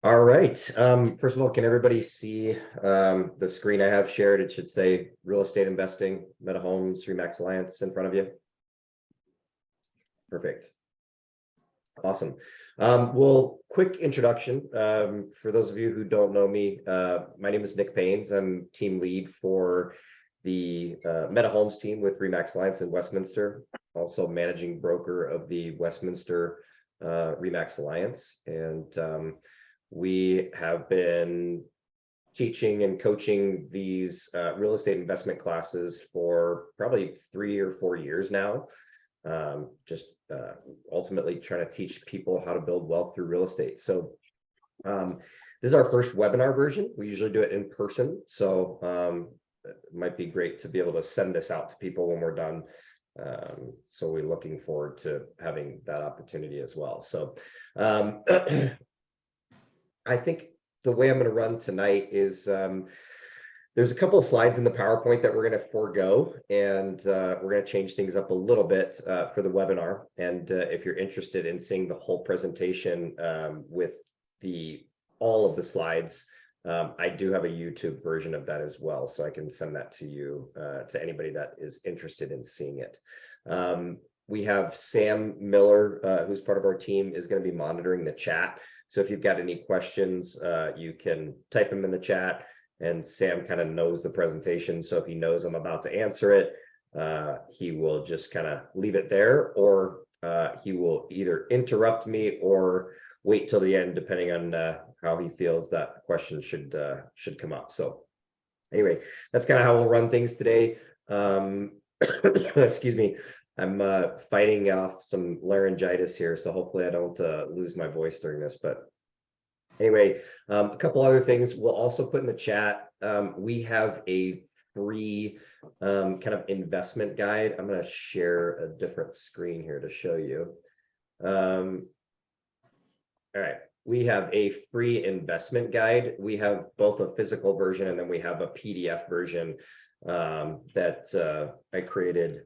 All right. First of all, can everybody see the screen I have shared? It should say real estate investing, Meta Homes, Remax Alliance in front of you. Perfect. Awesome. Well, quick introduction. For those of you who don't know me, my name is Nick Paynes. I'm team lead for the Meta Homes team with Remax Alliance in Westminster, also managing broker of the Westminster Remax Alliance. And we have been teaching and coaching these real estate investment classes for probably 3 or 4 years now. Just ultimately trying to teach people how to build wealth through real estate. So this is our first webinar version. We usually do it in person. So it might be great to be able to send this out to people when we're done. So we're looking forward to having that opportunity as well. So I think the way I'm going to run tonight is there's a couple of slides in the PowerPoint that we're going to forego, and we're going to change things up a little bit for the webinar. And if you're interested in seeing the whole presentation with all of the slides, I do have a YouTube version of that as well, so I can send that to you, to anybody that is interested in seeing it. We have Sam Miller, who's part of our team, is going to be monitoring the chat. So if you've got any questions, you can type them in the chat, and Sam kind of knows the presentation. So if he knows I'm about to answer it, he will just kind of leave it there, or he will either interrupt me or wait till the end, depending on how he feels that question should come up. So anyway, that's kind of how we'll run things today. Excuse me. I'm fighting off some laryngitis here, so hopefully I don't lose my voice during this. But anyway, a couple other things we'll also put in the chat. We have a free kind of investment guide. I'm going to share a different screen here to show you. All right, we have a free investment guide. We have both a physical version and then we have a PDF version that I created.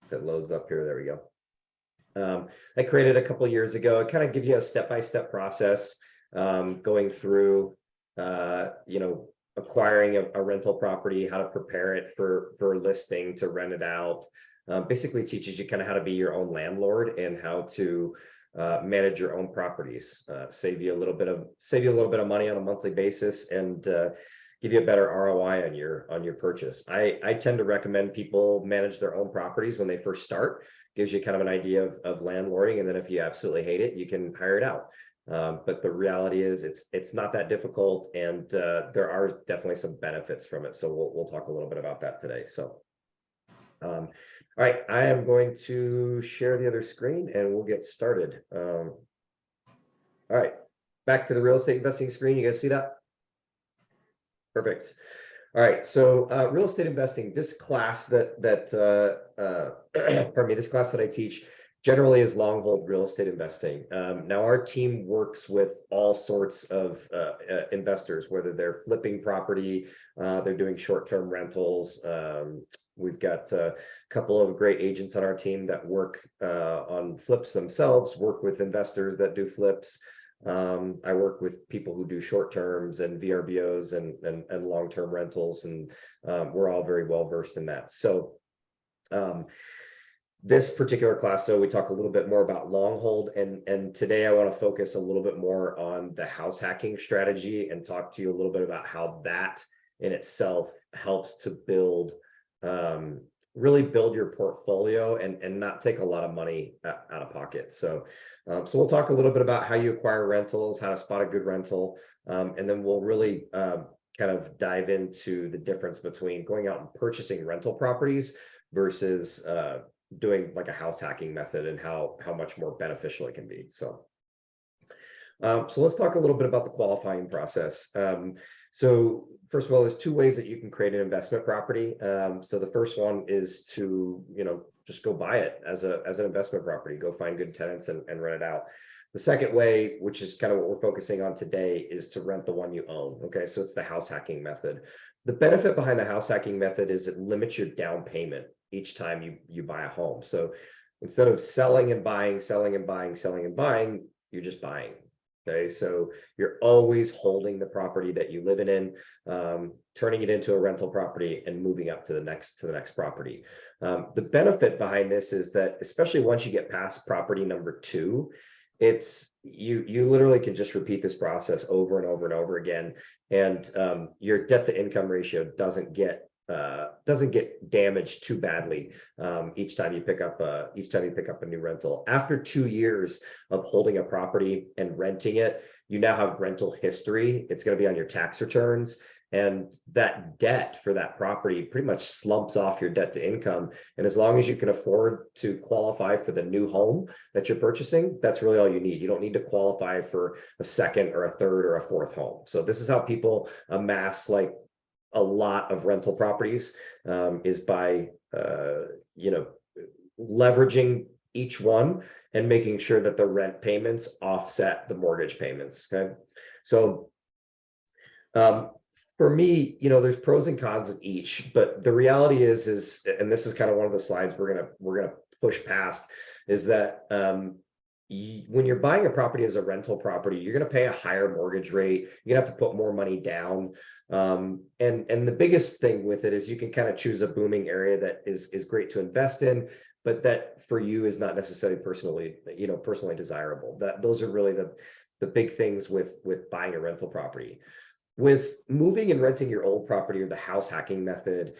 That loads up here. There we go. I created a couple of years ago. It kind of gives you a step-by-step process going through, acquiring a rental property, how to prepare it for listing, to rent it out. Basically teaches you kind of how to be your own landlord and how to manage your own properties, save you a little bit of money on a monthly basis, and give you a better ROI on your purchase. I tend to recommend people manage their own properties when they first start. Gives you kind of an idea of landlording, and then if you absolutely hate it, you can hire it out. But the reality is it's not that difficult, and there are definitely some benefits from it. So we'll talk a little bit about that today. So all right, I am going to share the other screen and we'll get started. All right, back to the real estate investing screen. You guys see that? Perfect. All right, so real estate investing, this class pardon me, this class that I teach generally is long hold real estate investing. Now our team works with all sorts of investors, whether they're flipping property, they're doing short-term rentals. We've got a couple of great agents on our team that work on flips themselves, work with investors that do flips. I work with people who do short terms and VRBOs and long-term rentals, and we're all very well versed in that. So this particular class, so we talk a little bit more about long hold, and today I want to focus a little bit more on the house hacking strategy and talk to you a little bit about how that in itself helps to really build your portfolio and not take a lot of money out of pocket. So we'll talk a little bit about how you acquire rentals, how to spot a good rental, and then we'll really kind of dive into the difference between going out and purchasing rental properties versus doing like a house hacking method, and how much more beneficial it can be. So let's talk a little bit about the qualifying process. So first of all, there's two ways that you can create an investment property. So the first one is to, just go buy it as an investment property, go find good tenants and rent it out. The second way, which is kind of what we're focusing on today, is to rent the one you own. Okay, so it's the house hacking method. The benefit behind the house hacking method is it limits your down payment each time you buy a home. So instead of selling and buying, selling and buying, selling and buying, you're just buying. Okay, so you're always holding the property that you live in, turning it into a rental property and moving up to the next property. The benefit behind this is that, especially once you get past property number 2, it's you literally can just repeat this process over and over and over again, and your debt to income ratio doesn't get damaged too badly each time you pick up a new rental. After 2 years of holding a property and renting it, you now have rental history. It's going to be on your tax returns, and that debt for that property pretty much slumps off your debt to income. And as long as you can afford to qualify for the new home that you're purchasing, that's really all you need. You don't need to qualify for a second or a third or a fourth home. So this is how people amass like a lot of rental properties, is by leveraging each one and making sure that the rent payments offset the mortgage payments. Okay, so for me, there's pros and cons of each, but the reality is, and this is kind of one of the slides we're gonna push past, is that when you're buying a property as a rental property, you're going to pay a higher mortgage rate. You're gonna have to put more money down. And the biggest thing with it is you can kind of choose a booming area that is great to invest in, but that for you is not necessarily personally desirable. Those are really the big things with buying a rental property. With moving and renting your old property, or the house hacking method,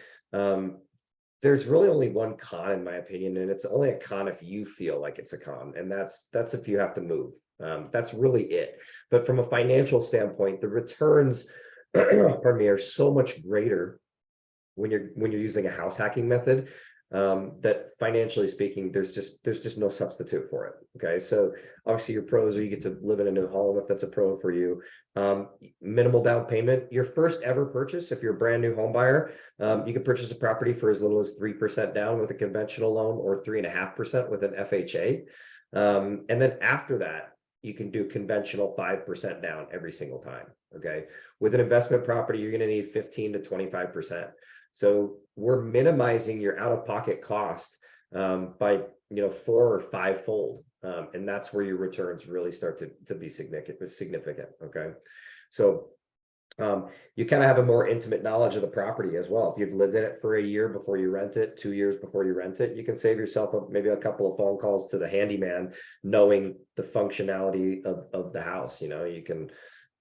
there's really only one con, in my opinion, and it's only a con if you feel like it's a con, and that's if you have to move. That's really it. But from a financial standpoint, the returns, pardon me, are so much greater when you're using a house hacking method, that financially speaking, there's just no substitute for it. Okay, so obviously your pros are you get to live in a new home, if that's a pro for you. Minimal down payment. Your first ever purchase, if you're a brand new home buyer, you can purchase a property for as little as 3% down with a conventional loan, or 3.5% with an FHA. And then after that, you can do conventional 5% down every single time. Okay, with an investment property, you're going to need 15 to 25%. So we're minimizing your out-of-pocket cost by 4 or 5-fold, and that's where your returns really start to be significant. Okay, so you kind of have a more intimate knowledge of the property as well. If you've lived in it for a year before you rent it, 2 years before you rent it, you can save yourself maybe a couple of phone calls to the handyman, knowing the functionality of the house. You can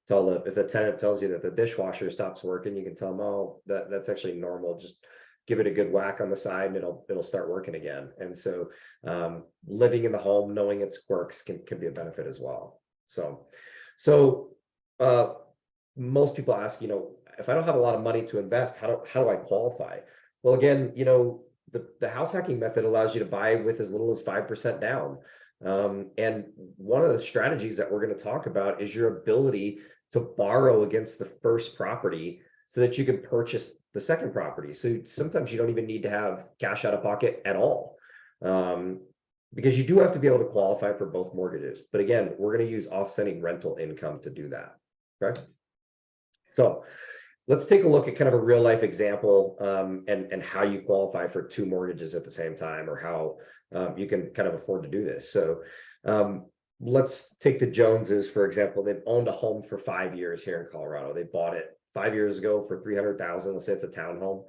tell if the tenant tells you that the dishwasher stops working, you can tell them, oh, that's actually normal. Just give it a good whack on the side and it'll start working again. And so living in the home, knowing its quirks can be a benefit as well. So most people ask, if I don't have a lot of money to invest, how do I qualify? Well, again, the house hacking method allows you to buy with as little as 5% down. And one of the strategies that we're going to talk about is your ability to borrow against the first property so that you can purchase the second property. So sometimes you don't even need to have cash out of pocket at all, because you do have to be able to qualify for both mortgages. But again, we're going to use offsetting rental income to do that. Okay. So let's take a look at kind of a real life example, and how you qualify for 2 mortgages at the same time, or how you can kind of afford to do this. So let's take the Joneses, for example. They've owned a home for 5 years here in Colorado. They bought it 5 years ago for $300,000. Let's say it's a townhome.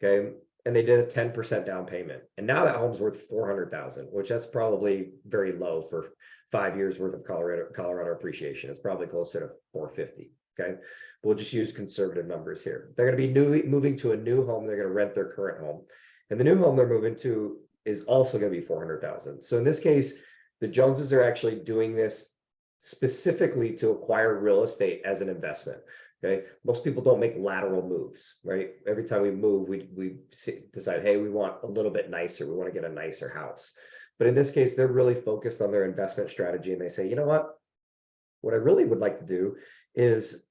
Okay. And they did a 10% down payment. And now that home's worth $400,000, which that's probably very low for 5 years worth of Colorado appreciation. It's probably closer to 450. Okay. We'll just use conservative numbers here. They're going to be moving to a new home. They're going to rent their current home. And the new home they're moving to is also going to be $400,000. So in this case, the Joneses are actually doing this specifically to acquire real estate as an investment. Okay, most people don't make lateral moves, right? Every time we move, we decide, hey, we want a little bit nicer. We want to get a nicer house. But in this case, they're really focused on their investment strategy, and they say, you know what I really would like to do is,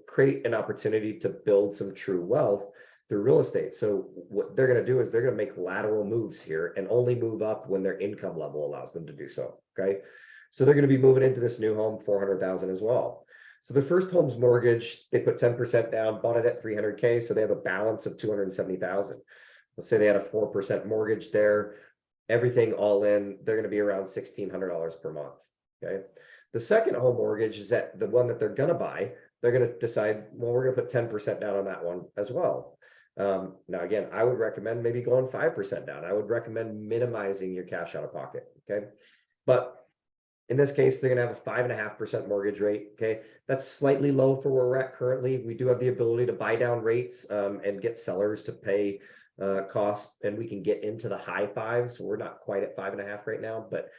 create an opportunity to build some true wealth through real estate. So what they're going to do is they're going to make lateral moves here and only move up when their income level allows them to do so. Okay, so they're going to be moving into this new home, $400,000 as well. So the first home's mortgage, they put 10% down, bought it at $300K, so they have a balance of $270,000. Let's say they had a 4% mortgage there, everything all in, they're going to be around $1,600 per month. Okay, The second home mortgage is that the one that they're going to buy, they're going to decide, well, we're going to put 10% down on that one as well. Now, again, I would recommend maybe going 5% down. I would recommend minimizing your cash out of pocket. Okay. But in this case, they're going to have a 5.5% mortgage rate. Okay. That's slightly low for where we're at currently. We do have the ability to buy down rates and get sellers to pay costs, and we can get into the high fives. We're not quite at 5.5 right now, but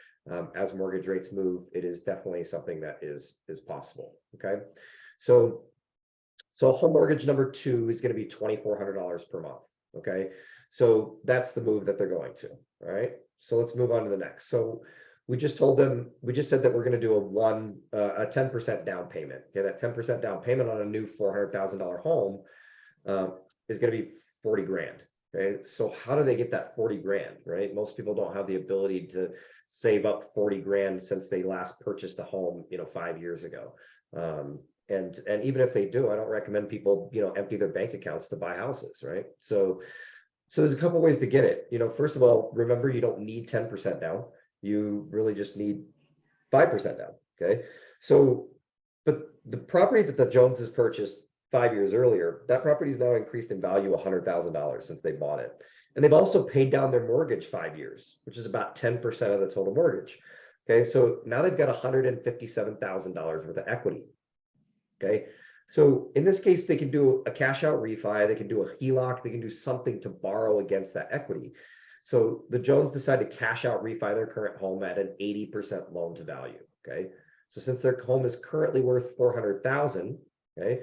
as mortgage rates move, it is definitely something that is possible. Okay. So home mortgage number 2 is going to be $2,400 per month. Okay. So that's the move that they're going to. All right. So let's move on to the next. So we just told them, we just said that we're going to do a 10% down payment. Okay. That 10% down payment on a new $400,000 home is going to be 40 grand. Okay. So how do they get that 40 grand, right? Most people don't have the ability to save up 40 grand since they last purchased a home, 5 years ago. And even if they do, I don't recommend people, empty their bank accounts to buy houses, right? So there's a couple ways to get it. First of all, remember, you don't need 10% down. You really just need 5% down. Okay. So, but the property that the Joneses purchased 5 years earlier, that property is now increased in value $100,000 since they bought it. And they've also paid down their mortgage 5 years, which is about 10% of the total mortgage. Okay. So now they've got $157,000 worth of equity. Okay. So in this case, they can do a cash out refi, they can do a HELOC, they can do something to borrow against that equity. So the Jones decide to cash out refi their current home at an 80% loan to value. Okay. So since their home is currently worth $400,000, okay,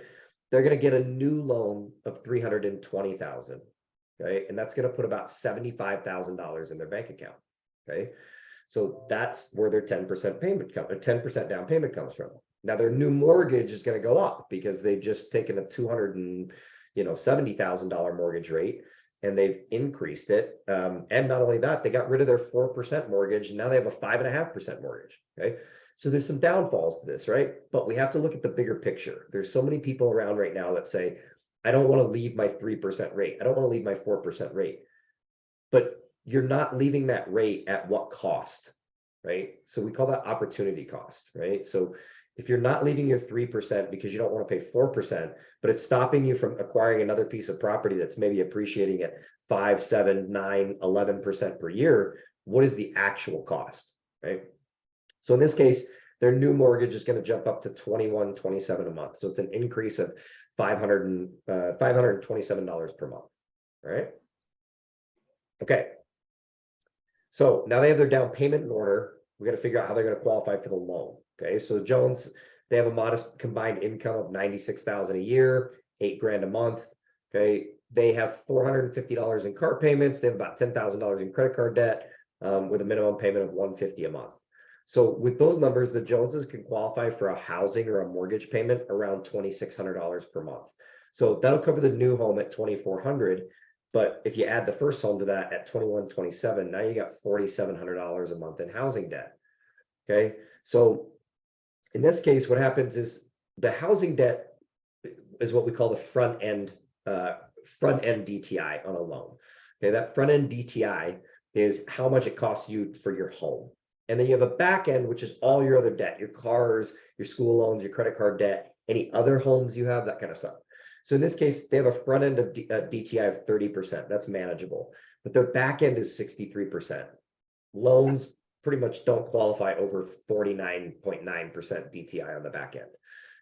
they're going to get a new loan of $320,000. Okay. And that's going to put about $75,000 in their bank account. Okay. So that's where their 10% payment comes, 10% down payment comes from. Now their new mortgage is going to go up because they've just taken a $270,000 mortgage rate and they've increased it. And not only that, they got rid of their 4% mortgage and now they have a 5.5% mortgage. Okay. So there's some downfalls to this, right? But we have to look at the bigger picture. There's so many people around right now that say, I don't want to leave my 3% rate. I don't want to leave my 4% rate. But you're not leaving that rate at what cost, right? So we call that opportunity cost, right? So if you're not leaving your 3% because you don't want to pay 4%, but it's stopping you from acquiring another piece of property that's maybe appreciating at 5, 7, 9, 11% per year, what is the actual cost, right? So in this case, their new mortgage is going to jump up to $2,127 a month. So it's an increase of $527 per month. All right. Okay. So now they have their down payment in order. We got to figure out how they're going to qualify for the loan. Okay. So the Jones, they have a modest combined income of $96,000 a year, $8 grand a month. Okay. They have $450 in car payments. They have about $10,000 in credit card debt with a minimum payment of $150 a month. So with those numbers, the Joneses can qualify for a housing or a mortgage payment around $2,600 per month. So that'll cover the new home at $2,400. But if you add the first home to that at $2,127, now you got $4,700 a month in housing debt. Okay. So in this case, what happens is the housing debt is what we call the front end DTI on a loan. Okay. That front end DTI is how much it costs you for your home. And then you have a back end, which is all your other debt, your cars, your school loans, your credit card debt, any other homes you have, that kind of stuff. So in this case, they have a front end of DTI of 30%. That's manageable, but their back end is 63%. Loans pretty much don't qualify over 49.9% DTI on the back end.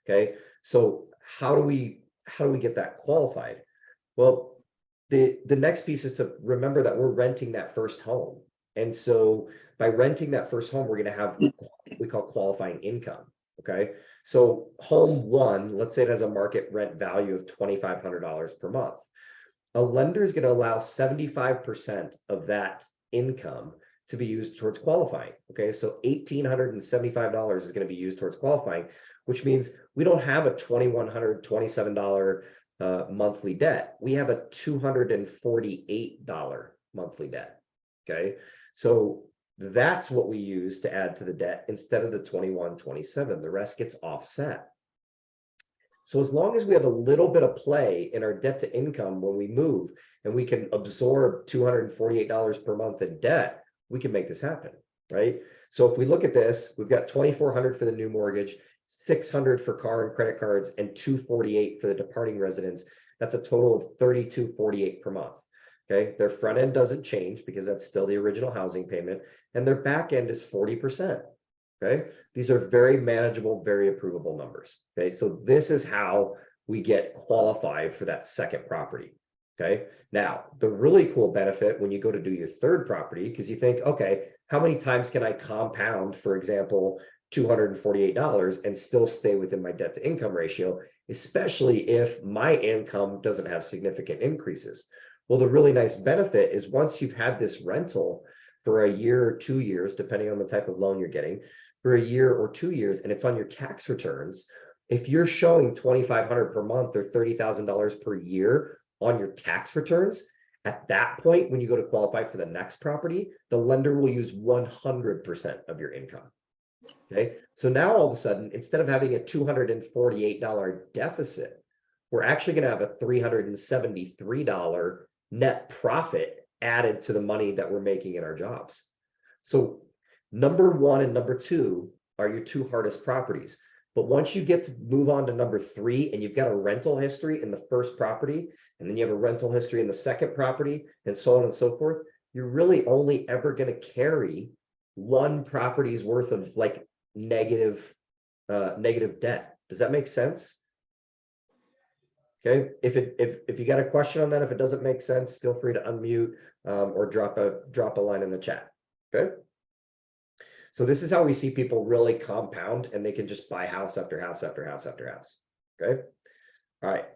Okay. So how do we get that qualified? Well, the next piece is to remember that we're renting that first home. And so by renting that first home, we're going to have what we call qualifying income. Okay. So home one, let's say it has a market rent value of $2,500 per month. A lender is going to allow 75% of that income to be used towards qualifying. Okay. So $1,875 is going to be used towards qualifying, which means we don't have a $2,127 monthly debt. We have a $248 monthly debt. Okay. So that's what we use to add to the debt instead of the $2,127. The rest gets offset. So as long as we have a little bit of play in our debt to income when we move and we can absorb $248 per month in debt, we can make this happen. right? So if we look at this, we've got 2,400 for the new mortgage, 600 for car and credit cards, and 248 for the departing residents. That's a total of 3,248 per month. Okay, their front end doesn't change because that's still the original housing payment, and their back end is 40%. Okay, these are very manageable, very approvable numbers. Okay, so this is how we get qualified for that second property. Okay, now the really cool benefit when you go to do your third property, because you think, okay, how many times can I compound, for example, $248 and still stay within my debt to income ratio, especially if my income doesn't have significant increases? Well, the really nice benefit is once you've had this rental for a year or 2 years, depending on the type of loan you're getting, for a year or 2 years, and it's on your tax returns, if you're showing $2,500 per month or $30,000 per year on your tax returns, at that point, when you go to qualify for the next property, the lender will use 100% of your income. Okay, so now all of a sudden, instead of having a $248 deficit, we're actually going to have a $373 net profit added to the money that we're making in our jobs. So number one and number two are your two hardest properties. But once you get to move on to number three, and you've got a rental history in the first property, and then you have a rental history in the second property, and so on and so forth, you're really only ever going to carry one property's worth of like negative debt. Does that make sense? Okay, if you got a question on that, if it doesn't make sense, feel free to unmute or drop a line in the chat. Okay. So this is how we see people really compound, and they can just buy house after house after house after house. Okay. All right.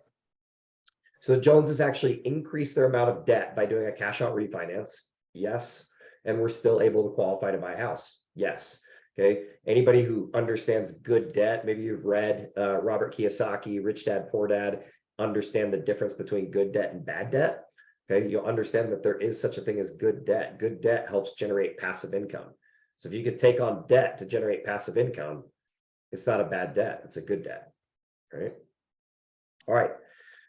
So Joneses actually increased their amount of debt by doing a cash out refinance. Yes. And we're still able to qualify to buy a house. Yes. Okay. Anybody who understands good debt, maybe you've read Robert Kiyosaki, Rich Dad, Poor Dad, understand the difference between good debt and bad debt. Okay. You'll understand that there is such a thing as good debt. Good debt helps generate passive income. So if you could take on debt to generate passive income, it's not a bad debt. It's a good debt. Right. All right.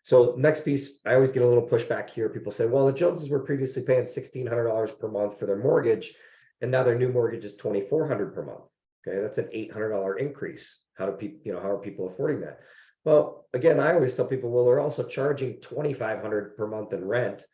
So next piece, I always get a little pushback here. People say, well, the Joneses were previously paying $1,600 per month for their mortgage, and now their new mortgage is $2,400 per month. Okay, that's an $800 increase. How do people, how are people affording that? Well, again, I always tell people, well, they're also charging $2,500 per month in rent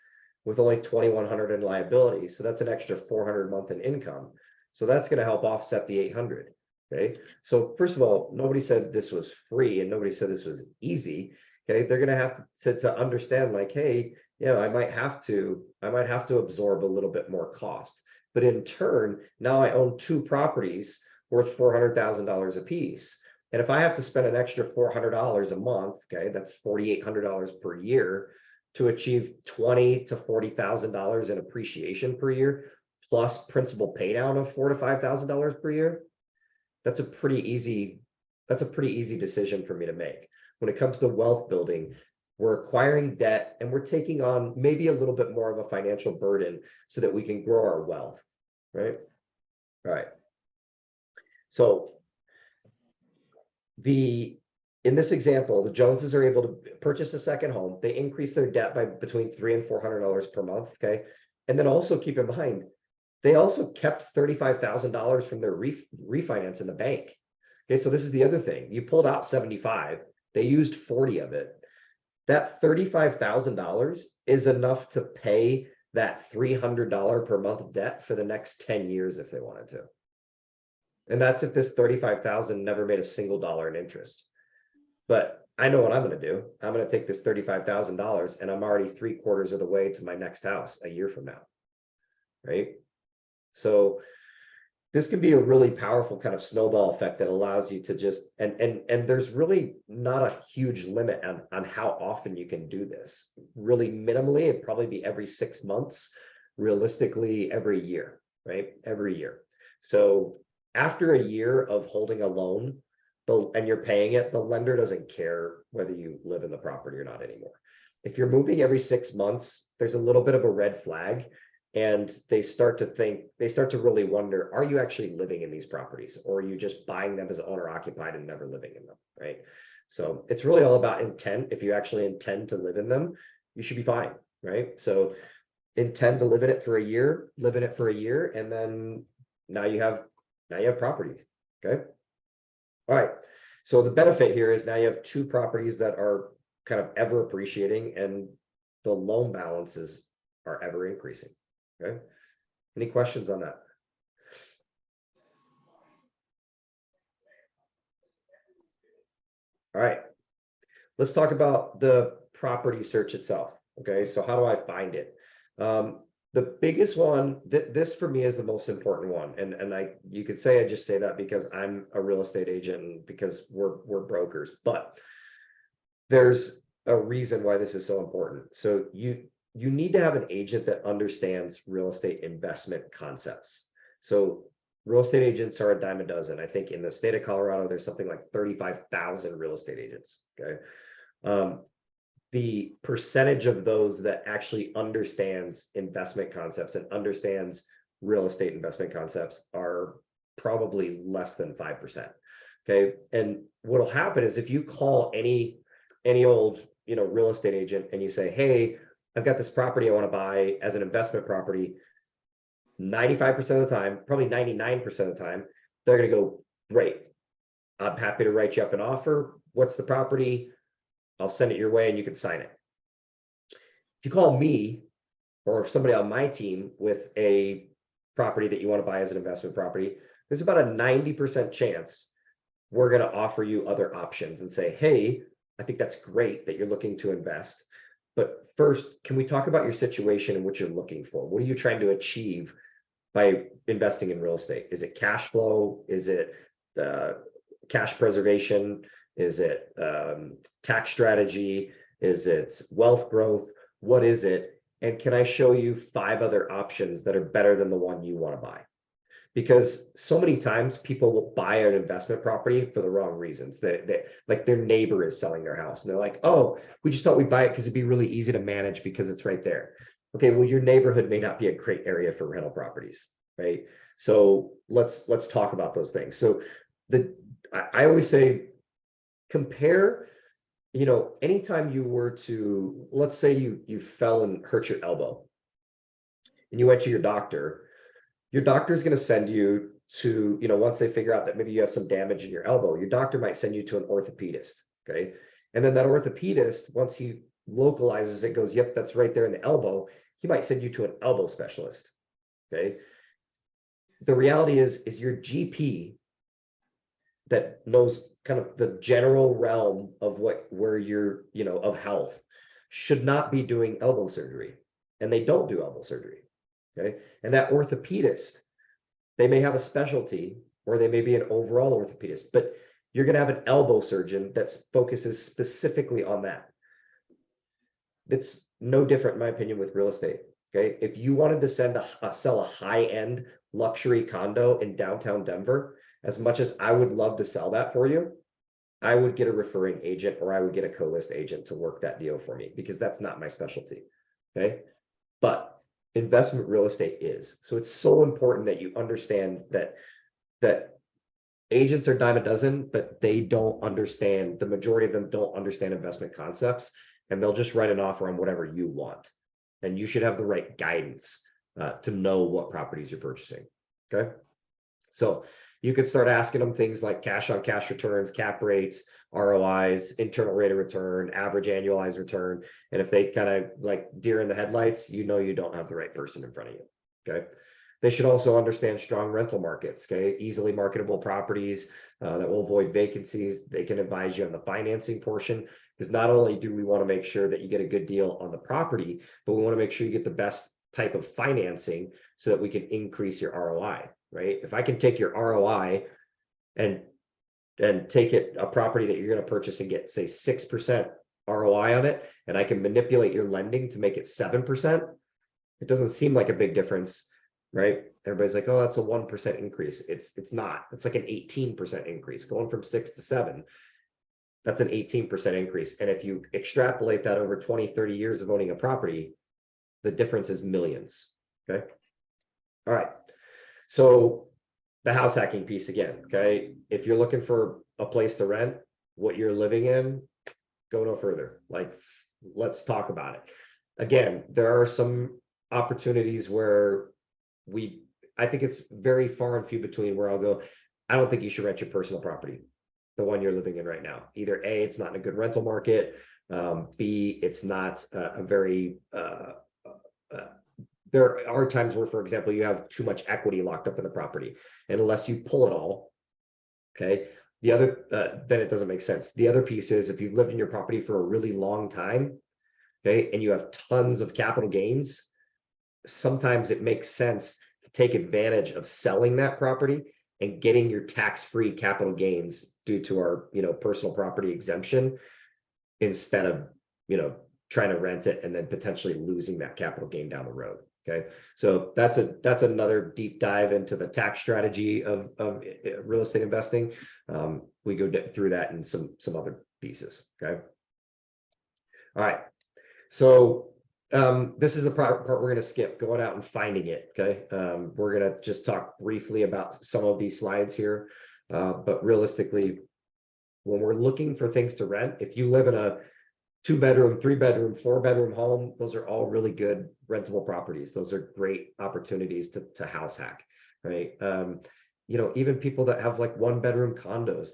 with only $2,100 in liability. So that's an extra $400 a month in income. So that's going to help offset the $800. Okay, so first of all, nobody said this was free, and nobody said this was easy. Okay, they're going to have to understand, like, hey, I might have to absorb a little bit more cost, but in turn, now I own two properties worth $400,000 a piece, and if I have to spend an extra $400 a month, okay, that's $4,800 per year to achieve $20,000 to $40,000 in appreciation per year, plus principal pay down of $4,000 to $5,000 per year. That's a pretty easy decision for me to make. When it comes to wealth building, we're acquiring debt and we're taking on maybe a little bit more of a financial burden so that we can grow our wealth, right? All right. So in this example, the Joneses are able to purchase a second home. They increase their debt by between $300 and $400 per month, okay? And then also keep in mind, they also kept $35,000 from their refinance in the bank. Okay, so this is the other thing. You pulled out 75. They used 40 of it. That $35,000 is enough to pay that $300 per month debt for the next 10 years if they wanted to. And that's if this $35,000 never made a single dollar in interest. But I know what I'm going to do. I'm going to take this $35,000 and I'm already 3/4 of the way to my next house a year from now. Right? So this can be a really powerful kind of snowball effect that allows you to just, and there's really not a huge limit on how often you can do this. Really minimally, it'd probably be every 6 months, realistically every year, right? Every year. So after a year of holding a loan and you're paying it, the lender doesn't care whether you live in the property or not anymore. If you're moving every 6 months, there's a little bit of a red flag. And they start to really wonder, are you actually living in these properties, or are you just buying them as owner occupied and never living in them, right? So it's really all about intent. If you actually intend to live in them, you should be fine, right? So intend to live in it for a year, live in it for a year, and then now you have property. Okay. All right. So the benefit here is now you have two properties that are kind of ever appreciating, and the loan balances are ever increasing. Okay. Any questions on that? All right. Let's talk about the property search itself. Okay. So how do I find it? The biggest one, this for me is the most important one. And you could say I just say that because I'm a real estate agent and because we're brokers, but there's a reason why this is so important. So you need to have an agent that understands real estate investment concepts. So real estate agents are a dime a dozen. I think in the state of Colorado, there's something like 35,000 real estate agents. Okay. The percentage of those that actually understands investment concepts and understands real estate investment concepts are probably less than 5%. Okay. And what'll happen is if you call any old, real estate agent and you say, hey, I've got this property I want to buy as an investment property, 95% of the time, probably 99% of the time, they're going to go, great, I'm happy to write you up an offer. What's the property? I'll send it your way and you can sign it. If you call me or somebody on my team with a property that you want to buy as an investment property, there's about a 90% chance we're going to offer you other options and say, hey, I think that's great that you're looking to invest. But first, can we talk about your situation and what you're looking for? What are you trying to achieve by investing in real estate? Is it cash flow? Is it cash preservation? Is it tax strategy? Is it wealth growth? What is it? And can I show you 5 other options that are better than the one you want to buy? Because so many times people will buy an investment property for the wrong reasons. Like their neighbor is selling their house and they're like, oh, we just thought we'd buy it because it'd be really easy to manage because it's right there. Okay, well, your neighborhood may not be a great area for rental properties, right? So let's talk about those things. So I always say, compare, anytime you were to, let's say you fell and hurt your elbow and you went to your doctor's going to send you to, once they figure out that maybe you have some damage in your elbow, your doctor might send you to an orthopedist. Okay. And then that orthopedist, once he localizes it, goes, yep, that's right there in the elbow, he might send you to an elbow specialist. Okay. The reality is your GP that knows kind of the general realm of where you're, of health, should not be doing elbow surgery. And they don't do elbow surgery. Okay. And that orthopedist, they may have a specialty or they may be an overall orthopedist, but you're going to have an elbow surgeon that focuses specifically on that. That's no different, in my opinion, with real estate. Okay. If you wanted to sell a high-end luxury condo in downtown Denver, as much as I would love to sell that for you, I would get a referring agent or I would get a co-list agent to work that deal for me because that's not my specialty. Okay. But investment real estate is. So it's so important that you understand that agents are dime a dozen, but they don't understand, the majority of them don't understand investment concepts, and they'll just write an offer on whatever you want. And you should have the right guidance to know what properties you're purchasing. Okay. So you could start asking them things like cash on cash returns, cap rates, ROIs, internal rate of return, average annualized return. And if they kind of like deer in the headlights, you don't have the right person in front of you. Okay. They should also understand strong rental markets. Okay. Easily marketable properties that will avoid vacancies. They can advise you on the financing portion, because not only do we want to make sure that you get a good deal on the property, but we want to make sure you get the best type of financing so that we can increase your ROI. Right? If I can take your ROI and take it a property that you're going to purchase and get, say, 6% ROI on it, and I can manipulate your lending to make it 7%, it doesn't seem like a big difference, right? Everybody's like, oh, that's a 1% increase. It's not. It's like an 18% increase going from 6 to 7. That's an 18% increase. And if you extrapolate that over 20, 30 years of owning a property, the difference is millions. Okay. All right. So the house hacking piece again, okay? If you're looking for a place to rent, what you're living in, go no further. Like, let's talk about it. Again, there are some opportunities where I think it's very far and few between where I'll go, I don't think you should rent your personal property, the one you're living in right now. Either A, it's not in a good rental market, B, it's not a very there are times where, for example, you have too much equity locked up in the property, and unless you pull it all, okay, the other then it doesn't make sense. The other piece is if you've lived in your property for a really long time, okay, and you have tons of capital gains, sometimes it makes sense to take advantage of selling that property and getting your tax-free capital gains due to our, personal property exemption, instead of, trying to rent it and then potentially losing that capital gain down the road. Okay, so that's another deep dive into the tax strategy of real estate investing. We go through that in some other pieces. Okay, all right. So this is the part we're going to skip, going out and finding it. Okay, we're going to just talk briefly about some of these slides here, but realistically, when we're looking for things to rent, if you live in a 2-bedroom, 3-bedroom, 4-bedroom home, those are all really good rentable properties. Those are great opportunities to house hack, right? Even people that have like 1-bedroom condos,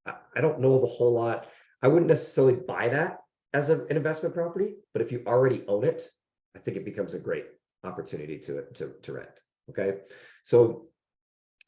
I don't know of a whole lot. I wouldn't necessarily buy that as an investment property, but if you already own it, I think it becomes a great opportunity to rent. Okay, so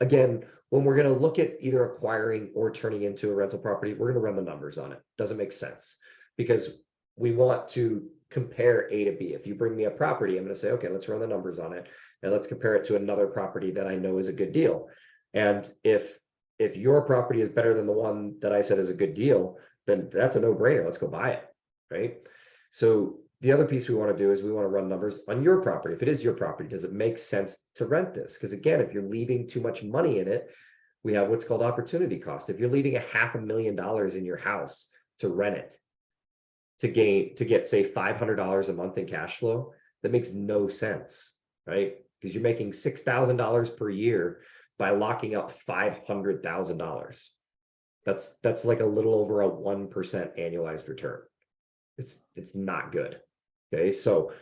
again, when we're going to look at either acquiring or turning into a rental property, we're going to run the numbers on it. Doesn't make sense, because we want to compare A to B. If you bring me a property, I'm going to say, okay, let's run the numbers on it and let's compare it to another property that I know is a good deal. And if your property is better than the one that I said is a good deal, then that's a no-brainer. Let's go buy it, right? So the other piece we want to do is we want to run numbers on your property. If it is your property, does it make sense to rent this? Because again, if you're leaving too much money in it, we have what's called opportunity cost. If you're leaving $500,000 in your house to rent it, to get say $500 a month in cash flow, that makes no sense, right? Because you're making $6,000 per year by locking up $500,000. That's like a little over a 1% annualized return. It's not good. Okay, so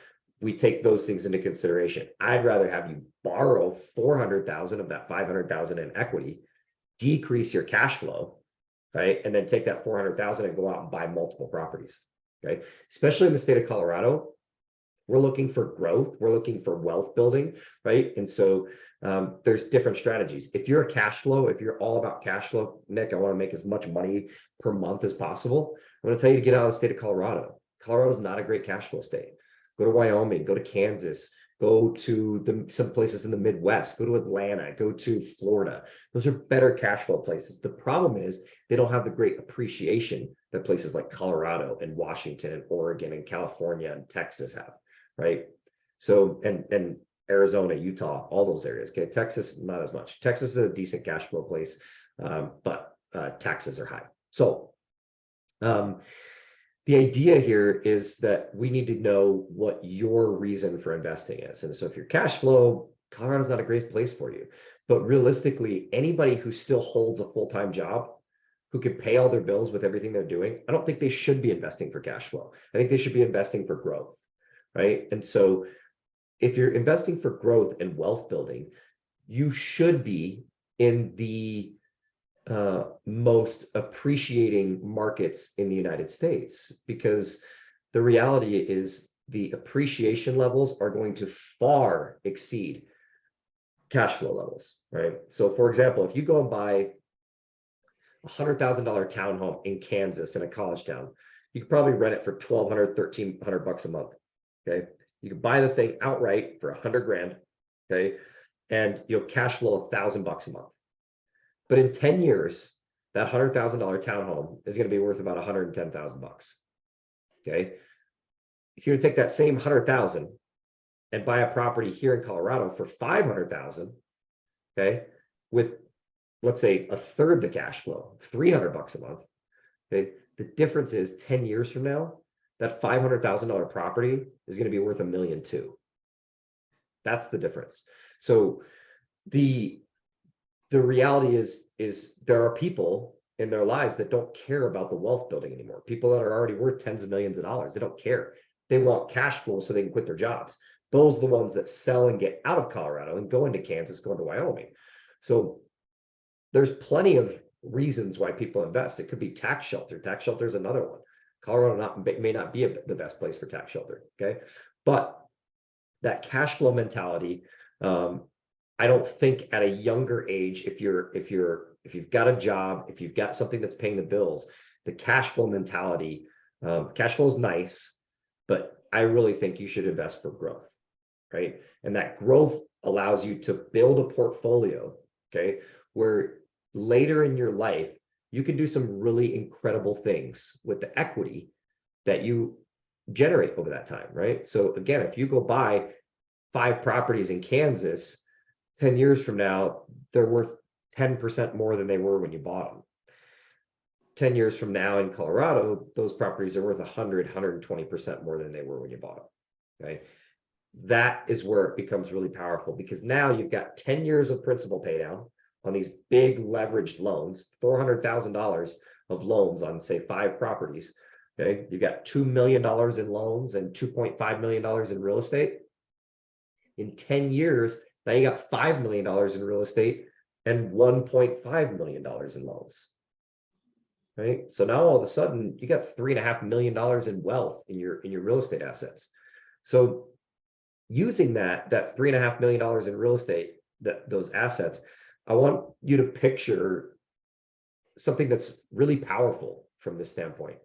we take those things into consideration. I'd rather have you borrow 400,000 of that 500,000 in equity, decrease your cash flow, right, and then take that 400,000 and go out and buy multiple properties. Okay, especially in the state of Colorado, we're looking for growth, we're looking for wealth building, right? And so there's different strategies. If you're a cash flow, if you're all about cash flow, Nick, I want to make as much money per month as possible, I'm going to tell you to get out of the state of Colorado. Colorado is not a great cash flow state. Go to Wyoming, go to Kansas, go to some places in the Midwest, go to Atlanta, go to Florida. Those are better cash flow places. The problem is they don't have the great appreciation that places like Colorado and Washington and Oregon and California and Texas have, right? So, and Arizona, Utah, all those areas. Okay, Texas, not as much. Texas is a decent cash flow place, but taxes are high. So the idea here is that we need to know what your reason for investing is. And so if your cash flow, Colorado's not a great place for you. But realistically, anybody who still holds a full-time job, who can pay all their bills with everything they're doing, I don't think they should be investing for cash flow. I think they should be investing for growth, right? And so if you're investing for growth and wealth building, you should be in the most appreciating markets in the United States, because the reality is the appreciation levels are going to far exceed cash flow levels, right? So for example, if you go and buy $100,000 townhome in Kansas in a college town, you could probably rent it for $1,200, $1,300 a month. Okay, you can buy the thing outright for $100,000. Okay, and you'll cash flow $1,000 a month. But in 10 years, that $100,000 townhome is going to be worth about $110,000. Okay, if you were to take that same 100,000 and buy a property here in Colorado for 500,000, okay, with let's say a third the cash flow, $300 a month. Okay, the difference is 10 years from now, that $500,000 property is going to be worth $1.2 million. That's the difference. So the reality is there are people in their lives that don't care about the wealth building anymore. People that are already worth tens of millions of dollars, they don't care. They want cash flow so they can quit their jobs. those are the ones that sell and get out of Colorado and go into Kansas, go into Wyoming. So there's plenty of reasons why people invest. It could be tax shelter. Tax shelter is another one. Colorado may not be the best place for tax shelter. Okay. But that cash flow mentality, I don't think at a younger age, if you've got a job, if you've got something that's paying the bills, the cash flow mentality, cash flow is nice, but I really think you should invest for growth, right? And that growth allows you to build a portfolio, okay, where later in your life, you can do some really incredible things with the equity that you generate over that time, right? So again, if you go buy 5 properties in Kansas, 10 years from now, they're worth 10% more than they were when you bought them. 10 years from now in Colorado, those properties are worth 100, 120% more than they were when you bought them, okay? That is where it becomes really powerful, because now you've got 10 years of principal pay down on these big leveraged loans, $400,000 of loans on, say, 5 properties, okay? You've got $2 million in loans and $2.5 million in real estate. In 10 years, now you got $5 million in real estate and $1.5 million in loans, right? So now all of a sudden you got $3.5 million in wealth in your real estate assets. So using that $3.5 million in real estate, those assets, I want you to picture something that's really powerful from this standpoint.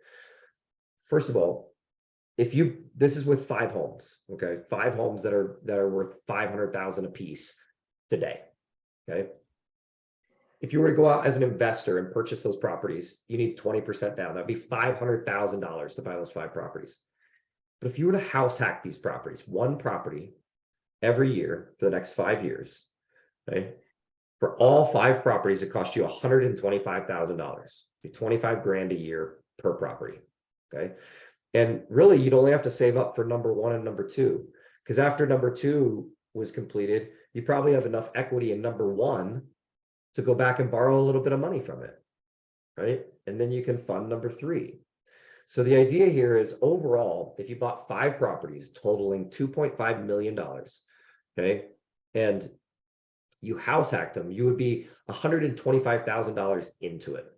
First of all, this is with 5 homes, okay? 5 homes that are worth $500,000 a piece today, okay? If you were to go out as an investor and purchase those properties, you need 20% down. That'd be $500,000 to buy those 5 properties. But if you were to house hack these properties, 1 property every year for the next 5 years, okay? For all 5 properties, it costs you $125,000, be 25 grand a year per property, okay? And really, you'd only have to save up for number 1 and number 2, because after number 2 was completed, you probably have enough equity in number 1 to go back and borrow a little bit of money from it, right? And then you can fund number 3. So the idea here is, overall, if you bought 5 properties totaling $2.5 million, okay, and you house hacked them, you would be $125,000 into it.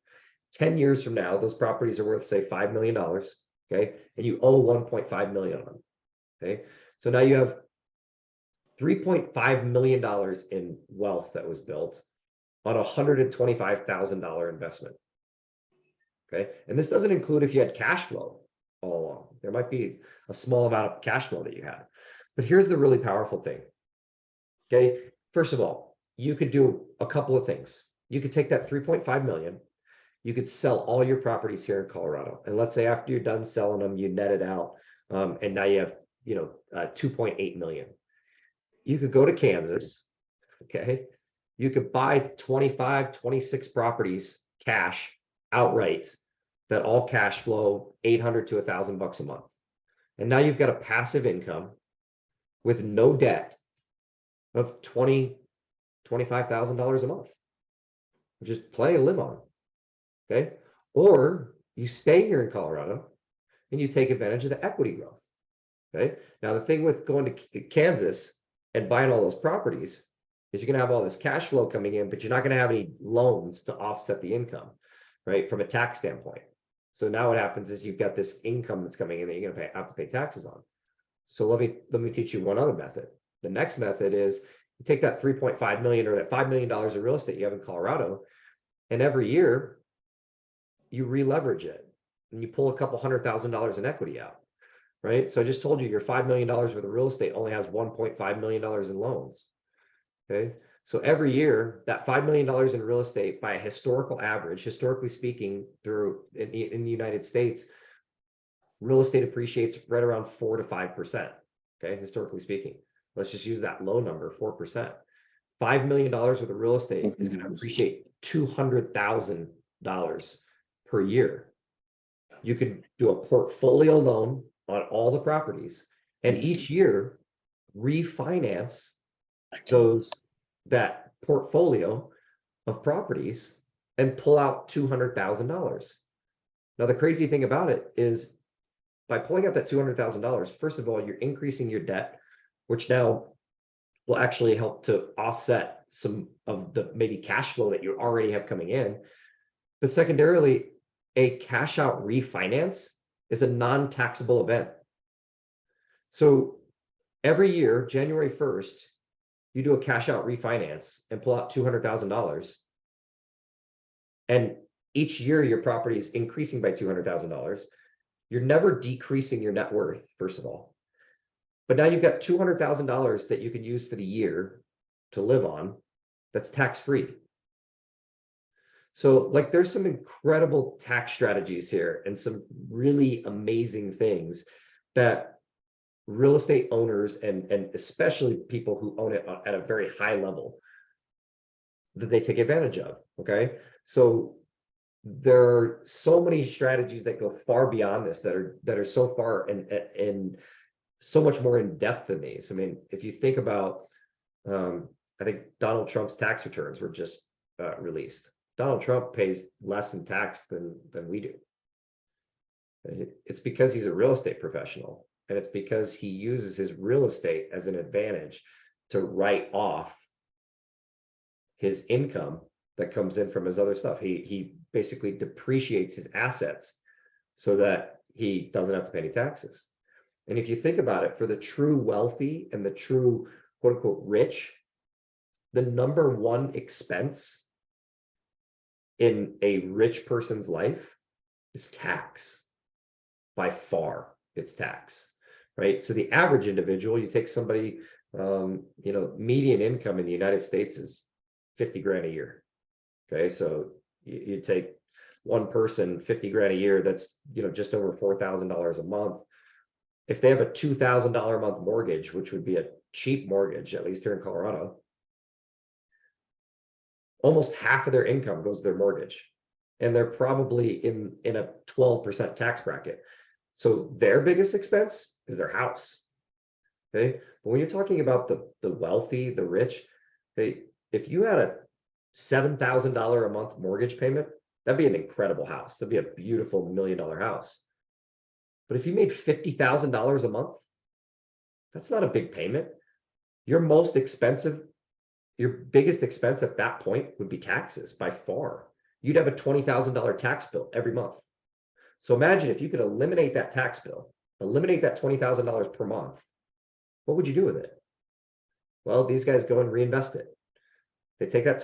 10 years from now, those properties are worth, say, $5 million, okay, and you owe $1.5 million on them, okay? So now you have $3.5 million in wealth that was built on a $125,000 investment, okay? And this doesn't include if you had cash flow all along. There might be a small amount of cash flow that you had. But here's the really powerful thing, okay? First of all, you could do a couple of things. You could take that 3.5 million, you could sell all your properties here in Colorado. And let's say after you're done selling them, you net it out, and now you have, 2.8 million. You could go to Kansas, okay? You could buy 25, 26 properties cash outright that all cash flow $800 to $1,000 a month. And now you've got a passive income with no debt of $25,000 a month, which is plenty to live on, okay? Or you stay here in Colorado and you take advantage of the equity growth, okay? Now, the thing with going to Kansas and buying all those properties is you're gonna have all this cash flow coming in, but you're not gonna have any loans to offset the income, right? From a tax standpoint. So now what happens is you've got this income that's coming in that you're gonna have to pay taxes on. So let me teach you one other method. The next method is you take that 3.5 million or that $5 million in real estate you have in Colorado, and every year you re-leverage it and you pull a couple $100,000 in equity out, right? So I just told you your $5 million worth of real estate only has $1.5 million in loans, okay? So every year that $5 million in real estate, by a historical average, historically speaking, in the United States, real estate appreciates right around 4 to 5%, okay? Historically speaking. Let's just use that low number, 4%. $5 million worth of real estate is going to appreciate $200,000 per year. You could do a portfolio loan on all the properties, and each year refinance that portfolio of properties and pull out $200,000. Now, the crazy thing about it is, by pulling out that $200,000, first of all, you're increasing your debt which now will actually help to offset some of the maybe cash flow that you already have coming in. But secondarily, a cash out refinance is a non-taxable event. So every year, January 1st, you do a cash out refinance and pull out $200,000. And each year your property is increasing by $200,000. You're never decreasing your net worth, first of all. But now you've got $200,000 that you can use for the year to live on that's tax-free. So like there's some incredible tax strategies here and some really amazing things that real estate owners and especially people who own it at a very high level that they take advantage of. Okay. So there are so many strategies that go far beyond this that are so far and so much more in depth than these. I mean, if you think about, I think Donald Trump's tax returns were just released. Donald Trump pays less in tax than we do. It's because he's a real estate professional, and it's because he uses his real estate as an advantage to write off his income that comes in from his other stuff. He basically depreciates his assets so that he doesn't have to pay any taxes. And if you think about it, for the true wealthy and the true quote unquote rich, the number one expense in a rich person's life is tax. By far, it's tax, right? So the average individual, you take somebody, median income in the United States is 50 grand a year. Okay, so you take one person, 50 grand a year, that's, just over $4,000 a month. If they have a $2,000 a month mortgage, which would be a cheap mortgage, at least here in Colorado, almost half of their income goes to their mortgage. And they're probably in a 12% tax bracket. So their biggest expense is their house. Okay. But when you're talking about the wealthy, the rich, if you had a $7,000 a month mortgage payment, that'd be an incredible house. That'd be a beautiful $1 million house. But if you made $50,000 a month, that's not a big payment. Your biggest expense at that point would be taxes by far. You'd have a $20,000 tax bill every month. So imagine if you could eliminate that tax bill, eliminate that $20,000 per month, what would you do with it? Well, these guys go and reinvest it. They take that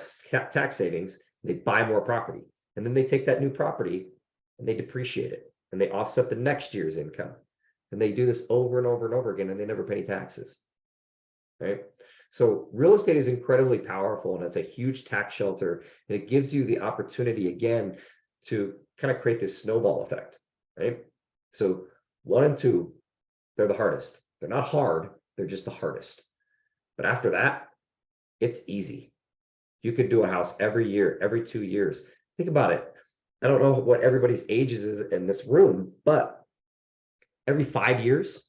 tax savings, they buy more property, and then they take that new property and they depreciate it and they offset the next year's income. And they do this over and over and over again, and they never pay any taxes, right? So real estate is incredibly powerful, and it's a huge tax shelter, and it gives you the opportunity again to kind of create this snowball effect, right? So 1 and 2, they're the hardest. They're not hard, they're just the hardest. But after that, it's easy. You could do a house every year, every 2 years. Think about it. I don't know what everybody's ages is in this room, but every 5 years,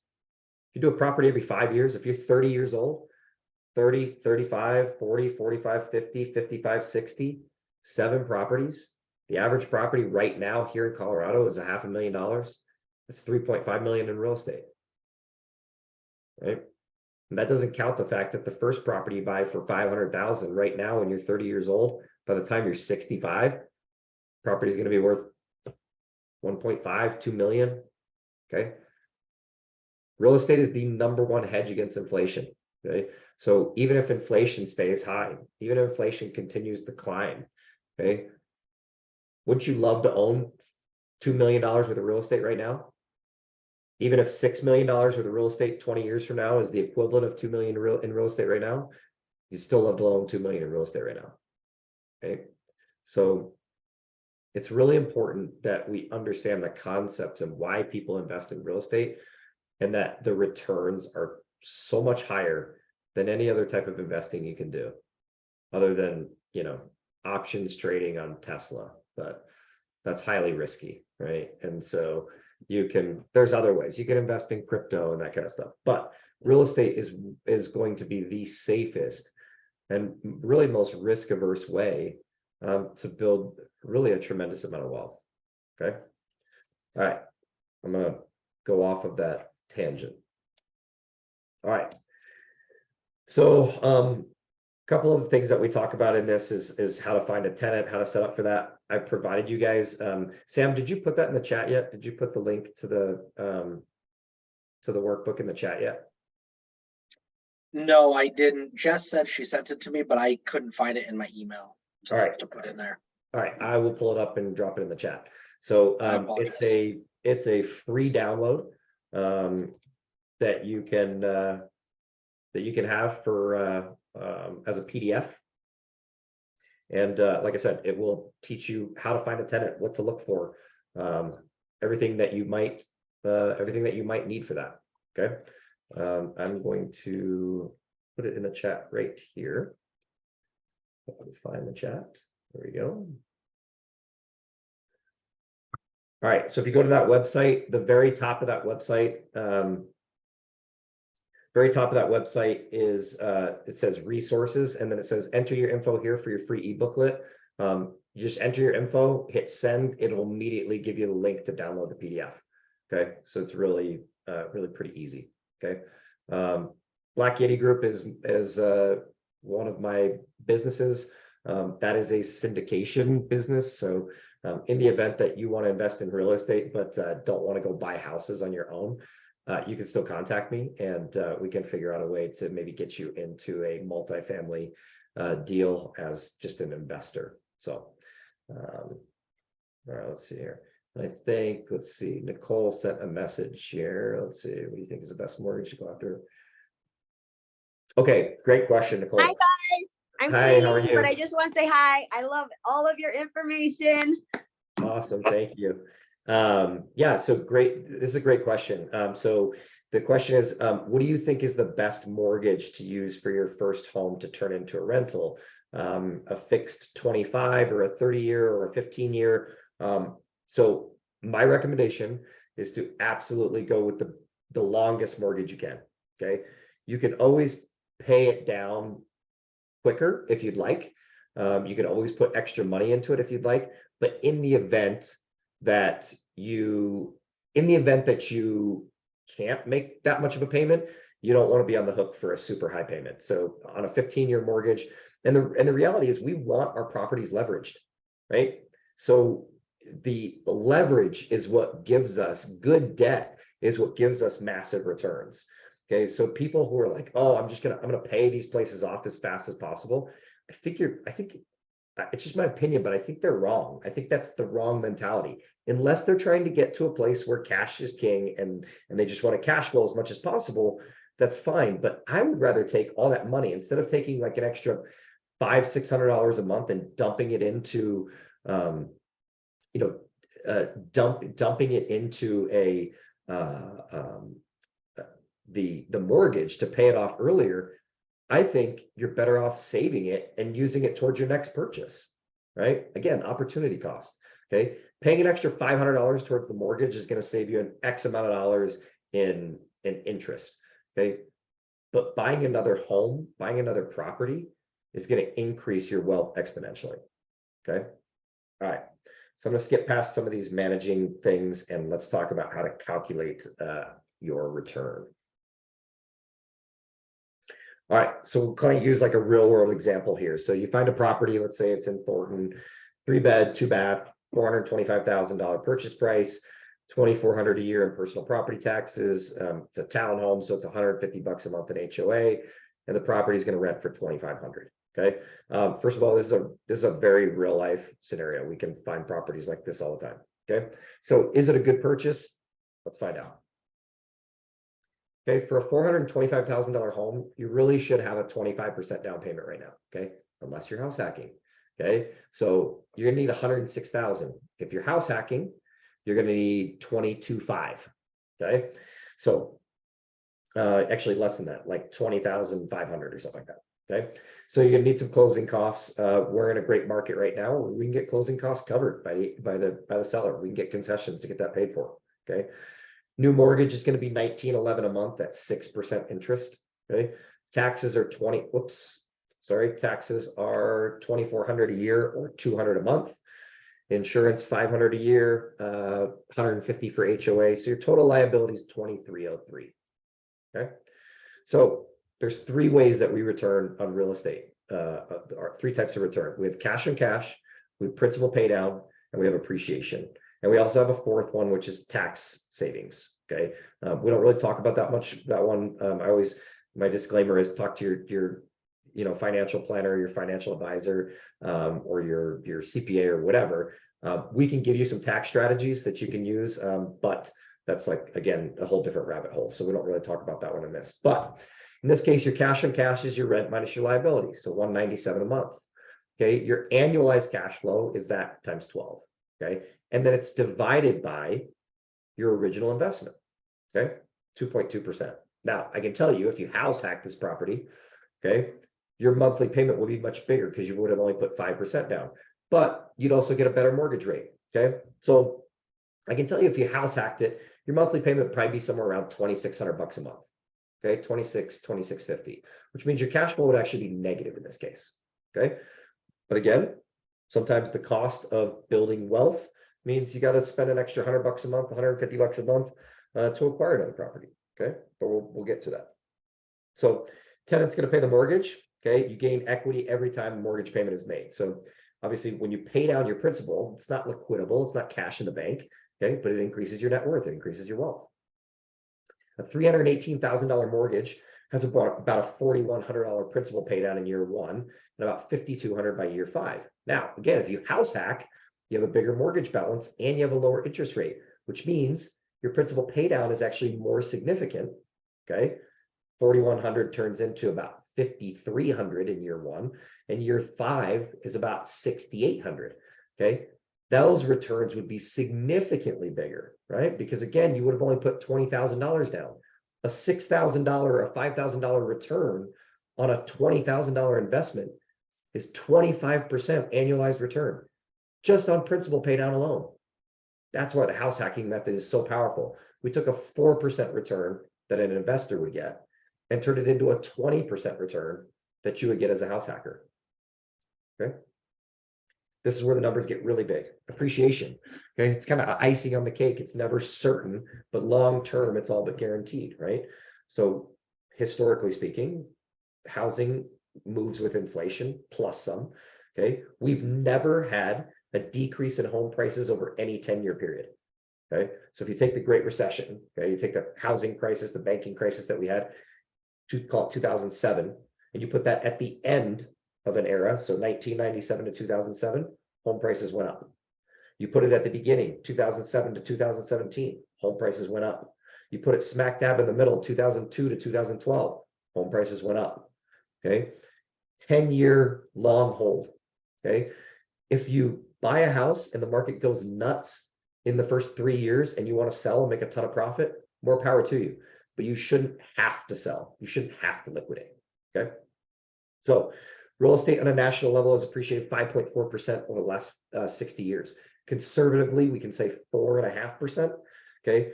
you do a property every 5 years. If you're 30 years old, 30, 35, 40, 45, 50, 55, 60, 7 properties. The average property right now here in Colorado is $500,000. That's $3.5 million in real estate, right? And that doesn't count the fact that the first property you buy for $500,000 right now when you're 30 years old, by the time you're 65, property is going to be worth 1.5, 2 million. Okay. Real estate is the number one hedge against inflation. Okay. So even if inflation stays high, even if inflation continues to climb, okay, wouldn't you love to own $2 million worth of real estate right now? Even if $6 million worth of real estate 20 years from now is the equivalent of $2 million in real estate right now, you still love to own $2 million in real estate right now. Okay. So it's really important that we understand the concepts and why people invest in real estate, and that the returns are so much higher than any other type of investing you can do, other than, options trading on Tesla, but that's highly risky, right? And so there's other ways you can invest in crypto and that kind of stuff, but real estate is going to be the safest and really most risk averse way to build really a tremendous amount of wealth. Okay. All right. I'm going to go off of that tangent. All right. So couple of the things that we talk about in this is how to find a tenant, how to set up for that. I provided you guys. Sam, did you put that in the chat yet? Did you put the link to the workbook in the chat yet? No, I didn't. Jess said she sent it to me, but I couldn't find it in my email All right. to put in there. All right, I will pull it up and drop it in the chat. So it's a free download that you can have for as a PDF. And like I said, it will teach you how to find a tenant, what to look for, everything that you might need for that. Okay. I'm going to put it in the chat right here. Let's find the chat. There we go. All right, so if you go to that website, the very top of that website, is it says resources, and then it says enter your info here for your free e-booklet. You just enter your info, hit send, it'll immediately give you the link to download the PDF. Okay, so it's really pretty easy. Okay. Black Yeti Group is one of my businesses. That is a syndication business. So in the event that you want to invest in real estate, but don't want to go buy houses on your own, you can still contact me, and we can figure out a way to maybe get you into a multifamily deal as just an investor. So, all right, let's see here. I think, let's see, Nicole sent a message here. Let's see, what do you think is the best mortgage to go after? Okay, great question, Nicole. Hi, guys. I'm Hi, how are cleaning, but you? I just want to say hi. I love all of your information. Awesome, thank you. Yeah, so great. This is a great question. So the question is, what do you think is the best mortgage to use for your first home to turn into a rental? A fixed 25 or a 30-year or a 15-year? So my recommendation is to absolutely go with the longest mortgage you can. Okay, you can always pay it down quicker if you'd like. You can always put extra money into it if you'd like, but in the event that you can't make that much of a payment, you don't want to be on the hook for a super high payment. So on a 15-year mortgage, and the reality is we want our properties leveraged, right? So the leverage is what gives us good debt, is what gives us massive returns. Okay, so people who are like, oh, I'm gonna pay these places off as fast as possible. I think it's just my opinion, but I think they're wrong. I think that's the wrong mentality. Unless they're trying to get to a place where cash is king and they just want to cash flow as much as possible, that's fine. But I would rather take all that money, instead of taking like an extra $500-600 a month and dumping it into dumping it into the mortgage to pay it off earlier. I think you're better off saving it and using it towards your next purchase, right? Again, opportunity cost. Okay, paying an extra $500 towards the mortgage is going to save you an X amount of dollars in interest. Okay, but buying another home, buying another property is going to increase your wealth exponentially. Okay, all right. So I'm going to skip past some of these managing things and let's talk about how to calculate your return. All right, so we'll kind of use like a real world example here. So you find a property, let's say it's in Thornton, 3-bed, 2-bath, $425,000 purchase price, $2,400 a year in personal property taxes. It's a townhome, so it's $150 a month in HOA, and the property is going to rent for $2,500. Okay. First of all, this is a very real life scenario. We can find properties like this all the time. Okay. So is it a good purchase? Let's find out. Okay, for a $425,000 home, you really should have a 25% down payment right now. Okay, unless you're house hacking. Okay, so you're gonna need 106,000. If you're house hacking, you're gonna need 22.5. Okay, so actually less than that, like 20,500 or something like that. Okay, so you're gonna need some closing costs. We're in a great market right now where we can get closing costs covered by the seller. We can get concessions to get that paid for. Okay. New mortgage is going to be $1,911 a month. That's 6% interest. Okay. Taxes are taxes are $2,400 a year or $200 a month. Insurance $500 a year, $150 for HOA. So your total liability is $2,303. Okay. So there's three ways that we return on real estate. Our three types of return. We have cash on cash, we have principal pay down, and we have appreciation. And we also have a fourth one, which is tax savings. Okay. We don't really talk about that much, that one. My disclaimer is talk to your financial planner, your financial advisor, or your CPA or whatever. We can give you some tax strategies that you can use, but that's like, again, a whole different rabbit hole. So we don't really talk about that one in this. But in this case, your cash on cash is your rent minus your liability. So $197 a month. Okay. Your annualized cash flow is that times 12. Okay. And then it's divided by your original investment. Okay. 2.2%. Now I can tell you, if you house hack this property, okay, your monthly payment will be much bigger because you would have only put 5% down, but you'd also get a better mortgage rate. Okay. So I can tell you, if you house hacked it, your monthly payment would probably be somewhere around $2,600 a month. Okay. 2650, which means your cash flow would actually be negative in this case. Okay. But again, sometimes the cost of building wealth means you got to spend an extra $100 a month, $150 a month to acquire another property. Okay. But we'll get to that. So tenant's going to pay the mortgage. Okay. You gain equity every time the mortgage payment is made. So obviously when you pay down your principal, it's not liquidable. It's not cash in the bank. Okay. But it increases your net worth. It increases your wealth. A $318,000 mortgage has about a $4,100 principal pay down in year one and about $5,200 by year 5. Now, again, if you house hack, you have a bigger mortgage balance and you have a lower interest rate, which means your principal pay down is actually more significant. Okay. 4,100 turns into about 5,300 in year 1, and year 5 is about 6,800. Okay. Those returns would be significantly bigger, right? Because again, you would have only put $20,000 down. A $6,000 or a $5,000 return on a $20,000 investment is 25% annualized return just on principal pay down alone. That's why the house hacking method is so powerful. We took a 4% return that an investor would get and turned it into a 20% return that you would get as a house hacker. Okay. This is where the numbers get really big. Appreciation. Okay. It's kind of icing on the cake. It's never certain, but long-term, it's all but guaranteed, right? So historically speaking, housing moves with inflation plus some. Okay. We've never had a decrease in home prices over any 10-year period. Okay. So if you take the Great Recession, okay, you take the housing crisis, the banking crisis that we had, call it 2007, and you put that at the end of an era, so 1997 to 2007, home prices went up. You put it at the beginning, 2007 to 2017, home prices went up. You put it smack dab in the middle, 2002 to 2012, home prices went up. Okay. 10-year long hold. Okay. If you buy a house and the market goes nuts in the first 3 years and you want to sell and make a ton of profit, more power to you, but you shouldn't have to sell. You shouldn't have to liquidate. Okay. So real estate on a national level has appreciated 5.4% over the last 60 years. Conservatively, we can say 4.5%. Okay.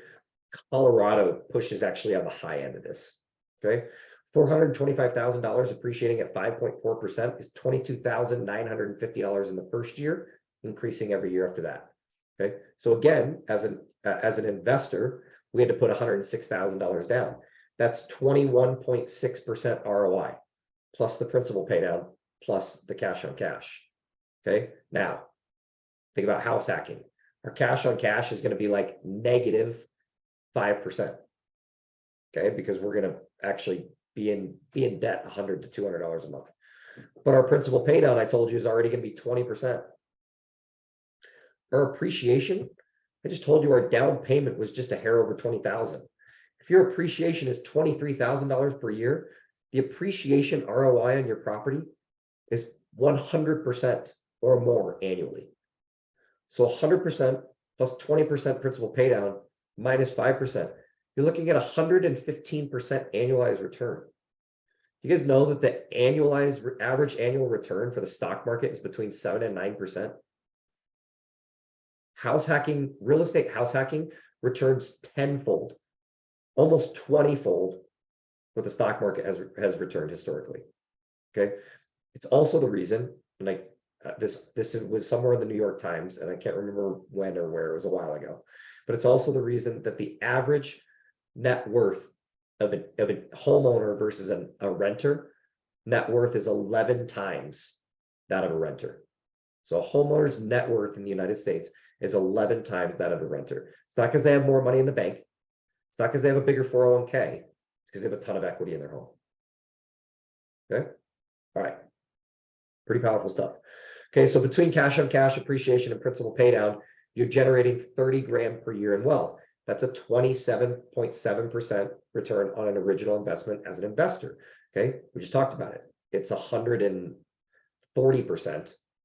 Colorado pushes actually on the high end of this. Okay. $425,000 appreciating at 5.4% is $22,950 in the first year, increasing every year after that. Okay. So again, as an investor, we had to put $106,000 down. That's 21.6% ROI, plus the principal pay down, plus the cash on cash. Okay. Now, think about house hacking. Our cash on cash is going to be like negative 5%. Okay. Because we're going to actually be in debt $100 to $200 a month. But our principal pay down, I told you, is already going to be 20%. Our appreciation, I just told you our down payment was just a hair over 20,000. If your appreciation is $23,000 per year, the appreciation ROI on your property is 100% or more annually. So 100% plus 20% principal pay down minus 5%. You're looking at 115% annualized return. You guys know that the annualized average annual return for the stock market is between 7 and 9%. House hacking, real estate house hacking returns tenfold, almost 20-fold what the stock market has returned historically. Okay. It's also the reason, and this was somewhere in the New York Times, and I can't remember when or where, it was a while ago, but it's also the reason that the average net worth of a homeowner versus a renter, net worth is 11 times that of a renter. So a homeowner's net worth in the United States is 11 times that of the renter. It's not because they have more money in the bank. It's not because they have a bigger 401k. It's because they have a ton of equity in their home. Okay. All right. Pretty powerful stuff. Okay. So between cash on cash appreciation and principal pay down, you're generating 30 grand per year in wealth. That's a 27.7% return on an original investment as an investor. Okay. We just talked about it. It's 140%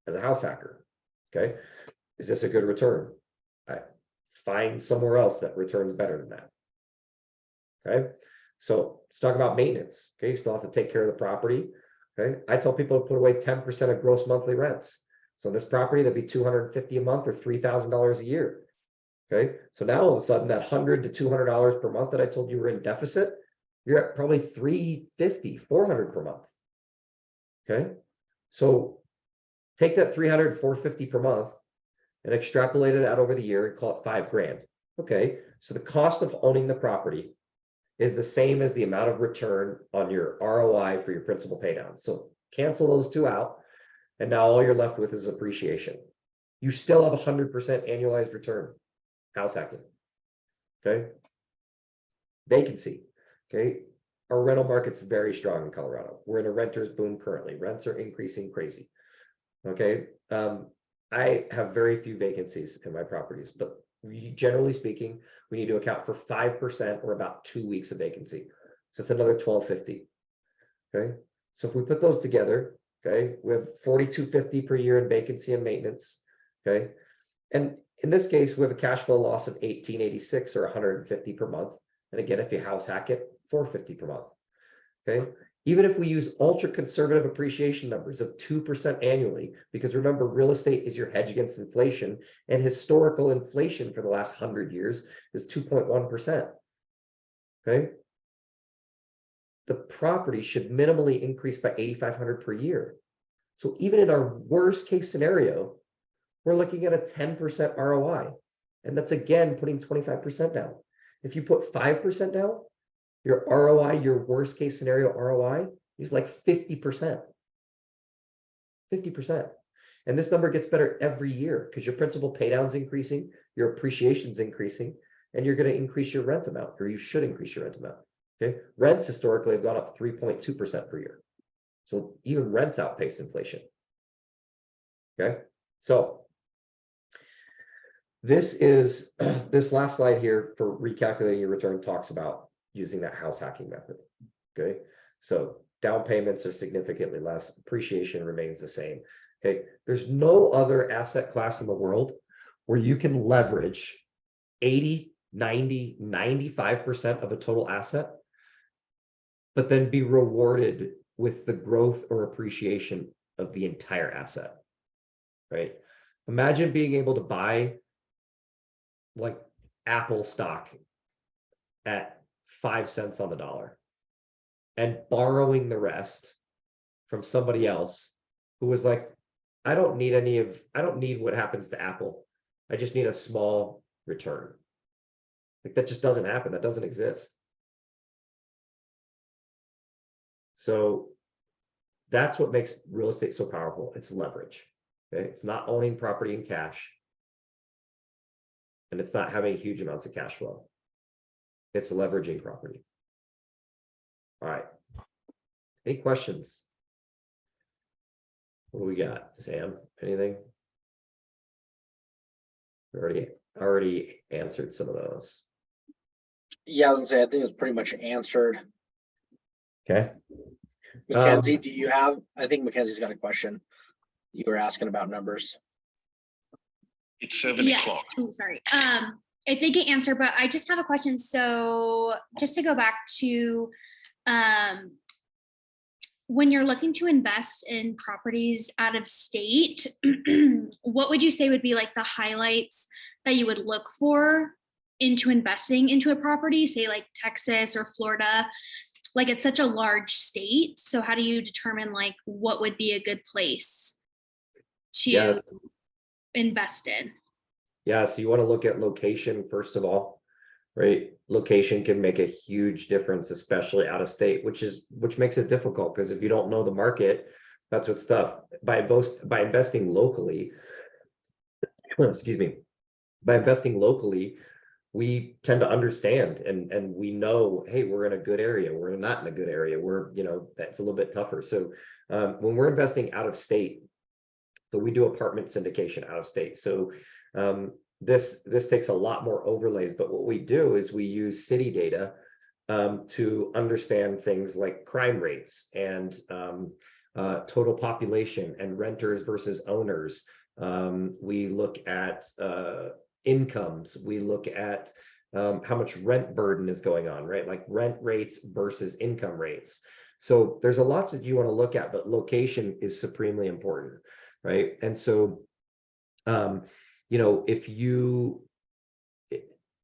as a house hacker. Okay. Is this a good return? Find somewhere else that returns better than that. Okay. So let's talk about maintenance. Okay. You still have to take care of the property. Okay. I tell people to put away 10% of gross monthly rents. So this property, that'd be $250 a month or $3,000 a year. Okay. So now all of a sudden that $100 to $200 per month that I told you were in deficit, you're at probably $350, $400 per month. Okay. So take that $300, $450 per month and extrapolate it out over the year and call it 5 grand. Okay. So the cost of owning the property is the same as the amount of return on your ROI for your principal pay down. So cancel those two out. And now all you're left with is appreciation. You still have 100% annualized return. House hacking. Okay. Vacancy. Okay. Our rental market's very strong in Colorado. We're in a renter's boom currently. Rents are increasing crazy. Okay. I have very few vacancies in my properties, but generally speaking, we need to account for 5% or about 2 weeks of vacancy. So it's another $1,250. Okay. So if we put those together, okay, we have $4,250 per year in vacancy and maintenance. Okay. And in this case, we have a cash flow loss of $1,886 or $150 per month. And again, if you house hack it, $450 per month. Okay. Even if we use ultra conservative appreciation numbers of 2% annually, because remember, real estate is your hedge against inflation, and historical inflation for the last 100 years is 2.1%. Okay. The property should minimally increase by $8,500 per year. So even in our worst case scenario, we're looking at a 10% ROI. And that's again putting 25% down. If you put 5% down, your ROI, your worst case scenario ROI is like 50%. 50%. And this number gets better every year because your principal pay down's increasing, your appreciation's increasing, and you're going to increase your rent amount, or you should increase your rent amount. Okay. Rents historically have gone up 3.2% per year. So even rents outpace inflation. Okay. So this is this last slide here for recalculating your return talks about using that house hacking method. Okay. So down payments are significantly less. Appreciation remains the same. Okay. There's no other asset class in the world where you can leverage 80, 90, 95% of a total asset, but then be rewarded with the growth or appreciation of the entire asset, right? Imagine being able to buy like Apple stock at 5 cents on the dollar and borrowing the rest from somebody else who was like, I don't need what happens to Apple. I just need a small return. Like that just doesn't happen. That doesn't exist. So that's what makes real estate so powerful. It's leverage. Okay. It's not owning property in cash. And it's not having huge amounts of cash flow. It's leveraging property. All right. Any questions? What do we got, Sam? Anything? We already answered some of those. Yeah, I was gonna say, I think it's pretty much answered. Okay. Mackenzie, do you have, I think Mackenzie's got a question. You were asking about numbers. It's 7 o'clock. Oh, sorry. It did get answered, but I just have a question. So just to go back to when you're looking to invest in properties out of state, what would you say would be like the highlights that you would look for into investing into a property, say like Texas or Florida? Like it's such a large state. So how do you determine like what would be a good place to invest in? Yeah, so you want to look at location first of all. right? Location can make a huge difference, especially out of state, which makes it difficult, because if you don't know the market, that's what's tough. By investing locally, excuse me, by investing locally, we tend to understand and we know, hey, we're in a good area, we're not in a good area, that's a little bit tougher. So when we're investing out of state, so we do apartment syndication out of state. So this takes a lot more overlays, but what we do is we use city data to understand things like crime rates and total population and renters versus owners. We look at incomes, we look at how much rent burden is going on, right? Like rent rates versus income rates. So there's a lot that you want to look at, but location is supremely important, right? And so, if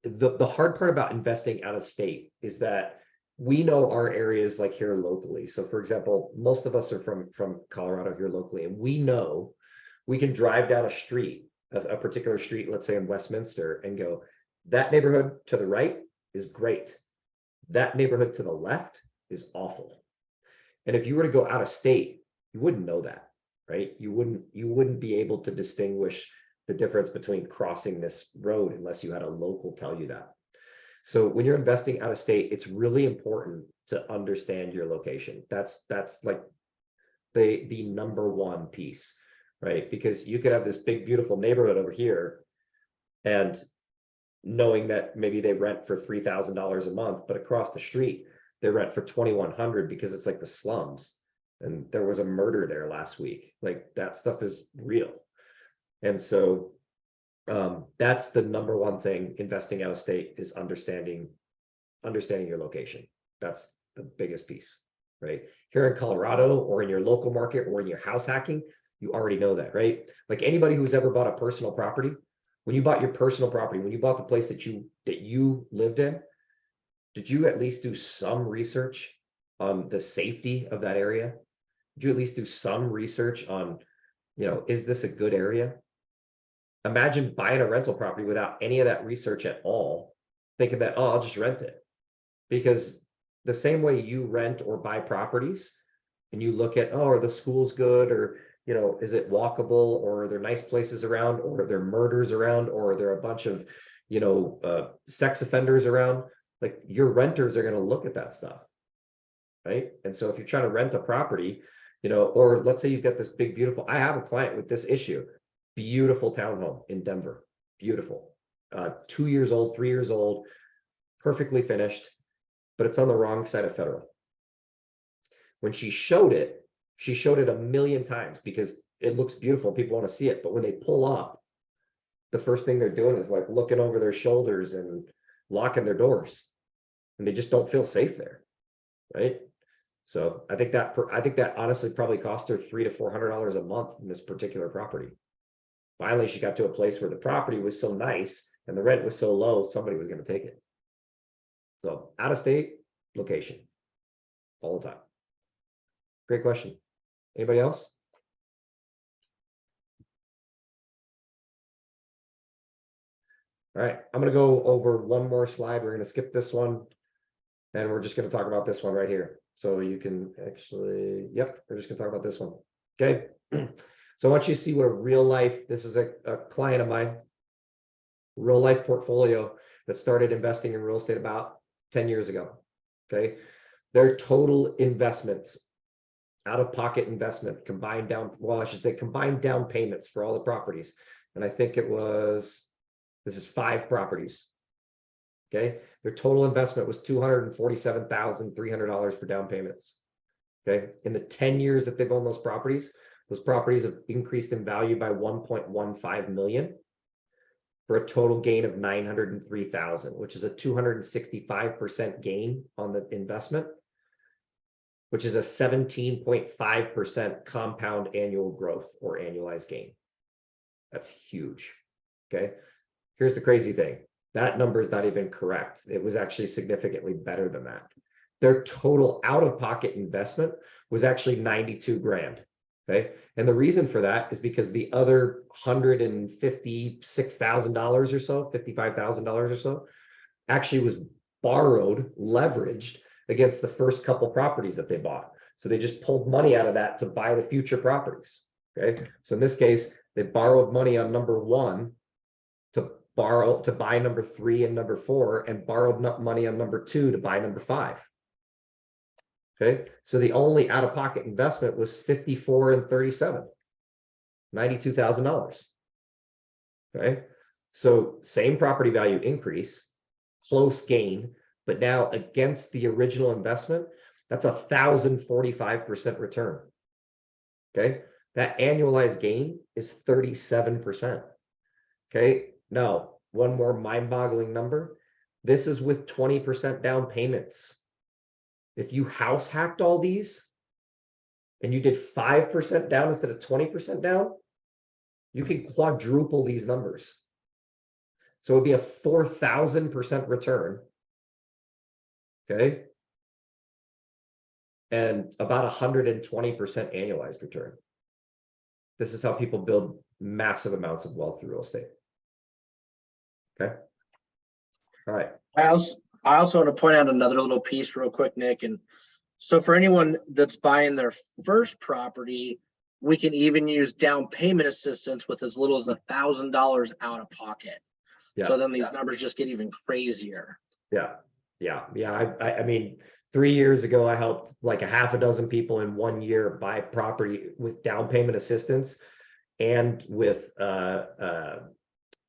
the hard part about investing out of state is that we know our areas like here locally. So for example, most of us are from Colorado here locally, and we know we can drive down a street, a particular street, let's say in Westminster, and go, that neighborhood to the right is great. That neighborhood to the left is awful. And if you were to go out of state, you wouldn't know that, right? You wouldn't be able to distinguish the difference between crossing this road unless you had a local tell you that. So when you're investing out of state, it's really important to understand your location. That's like the number one piece, right? Because you could have this big, beautiful neighborhood over here, and knowing that maybe they rent for $3,000 a month, but across the street, they rent for $2,100 because it's like the slums. And there was a murder there last week. Like that stuff is real. And so that's the number one thing investing out of state is understanding your location. That's the biggest piece, right? Here in Colorado or in your local market or in your house hacking, you already know that, right? Like anybody who's ever bought a personal property, when you bought your personal property, when you bought the place that you lived in, did you at least do some research on the safety of that area? Did you at least do some research on, is this a good area? Imagine buying a rental property without any of that research at all, thinking that, oh, I'll just rent it. Because the same way you rent or buy properties and you look at, oh, are the schools good, or, is it walkable, or are there nice places around, or are there murders around, or are there a bunch of, sex offenders around? Like your renters are going to look at that stuff, right? And so if you're trying to rent a property, or let's say you've got this big, beautiful, I have a client with this issue, beautiful townhome in Denver, beautiful, 2 years old, 3 years old, perfectly finished, but it's on the wrong side of Federal. When she showed it a million times because it looks beautiful, people want to see it, but when they pull up, the first thing they're doing is like looking over their shoulders and locking their doors, and they just don't feel safe there, right? So I think that honestly probably cost her $300 to $400 a month in this particular property. Finally, she got to a place where the property was so nice and the rent was so low, somebody was going to take it. So out of state, location, all the time. Great question. Anybody else? All right, I'm going to go over one more slide. We're going to skip this one, and we're just going to talk about this one right here. So you can actually, yep, we're just going to talk about this one. Okay. So I want you to see what a real life, this is a client of mine, real life portfolio that started investing in real estate about 10 years ago. Okay. Their total investment, out of pocket investment, combined down payments for all the properties. And I think this is 5 properties. Okay. Their total investment was $247,300 for down payments. Okay. In the 10 years that they've owned those properties have increased in value by 1.15 million for a total gain of 903,000, which is a 265% gain on the investment, which is a 17.5% compound annual growth or annualized gain. That's huge. Okay. Here's the crazy thing. That number is not even correct. It was actually significantly better than that. Their total out-of-pocket investment was actually 92 grand. Okay. And the reason for that is because the other $156,000 or so, $55,000 or so, actually was borrowed, leveraged against the first couple properties that they bought. So they just pulled money out of that to buy the future properties. Okay. So in this case, they borrowed money on number 1 to buy number 3 and number 4, and borrowed money on number 2 to buy number 5. Okay. So the only out-of-pocket investment was 54 and 37, $92,000. Okay. So same property value increase, close gain, but now against the original investment, that's 1,045% return. Okay. That annualized gain is 37%. Okay. Now, one more mind-boggling number. This is with 20% down payments. If you house hacked all these and you did 5% down instead of 20% down, you can quadruple these numbers. So it'd be a 4,000% return. Okay. And about 120% annualized return. This is how people build massive amounts of wealth through real estate. Okay. All right. I also want to point out another little piece real quick, Nick. And so for anyone that's buying their first property, we can even use down payment assistance with as little as $1,000 out of pocket. Yeah. So then these numbers just get even crazier. Yeah. I mean, 3 years ago, I helped like a half a dozen people in 1 year buy property with down payment assistance and with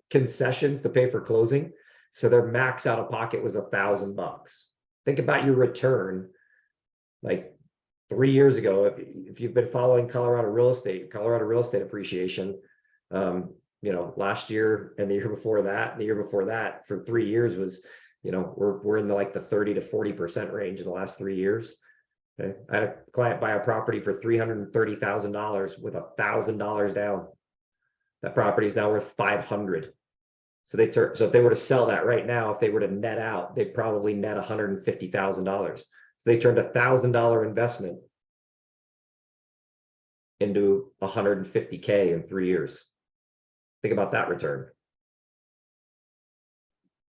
concessions to pay for closing. So their max out of pocket was $1,000. Think about your return. Like 3 years ago, if you've been following Colorado real estate appreciation, last year and the year before that, for 3 years was, we're in the 30 to 40% range in the last 3 years. Okay. I had a client buy a property for $330,000 with $1,000 down. That property is now worth $500,000. So if they were to sell that right now, if they were to net out, they'd probably net $150,000. So they turned $1,000 investment into $150K in 3 years. Think about that return.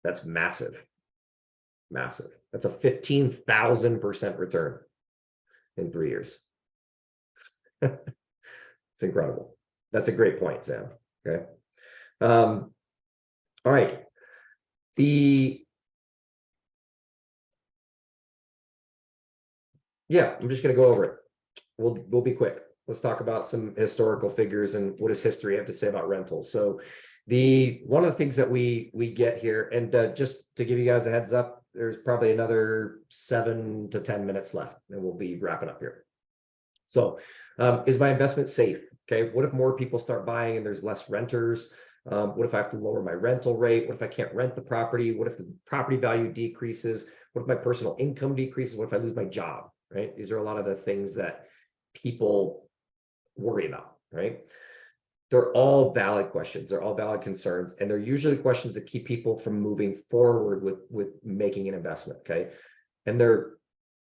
That's massive. Massive. That's a 15,000% return in 3 years. It's incredible. That's a great point, Sam. Okay. All right. I'm just going to go over it. We'll be quick. Let's talk about some historical figures and what does history have to say about rentals. So one of the things that we get here, and just to give you guys a heads up, there's probably another 7 to 10 minutes left and we'll be wrapping up here. So is my investment safe? Okay. What if more people start buying and there's less renters? What if I have to lower my rental rate? What if I can't rent the property? What if the property value decreases? What if my personal income decreases? What if I lose my job? Right? These are a lot of the things that people worry about, right? They're all valid questions. They're all valid concerns. And they're usually questions that keep people from moving forward with making an investment. Okay. And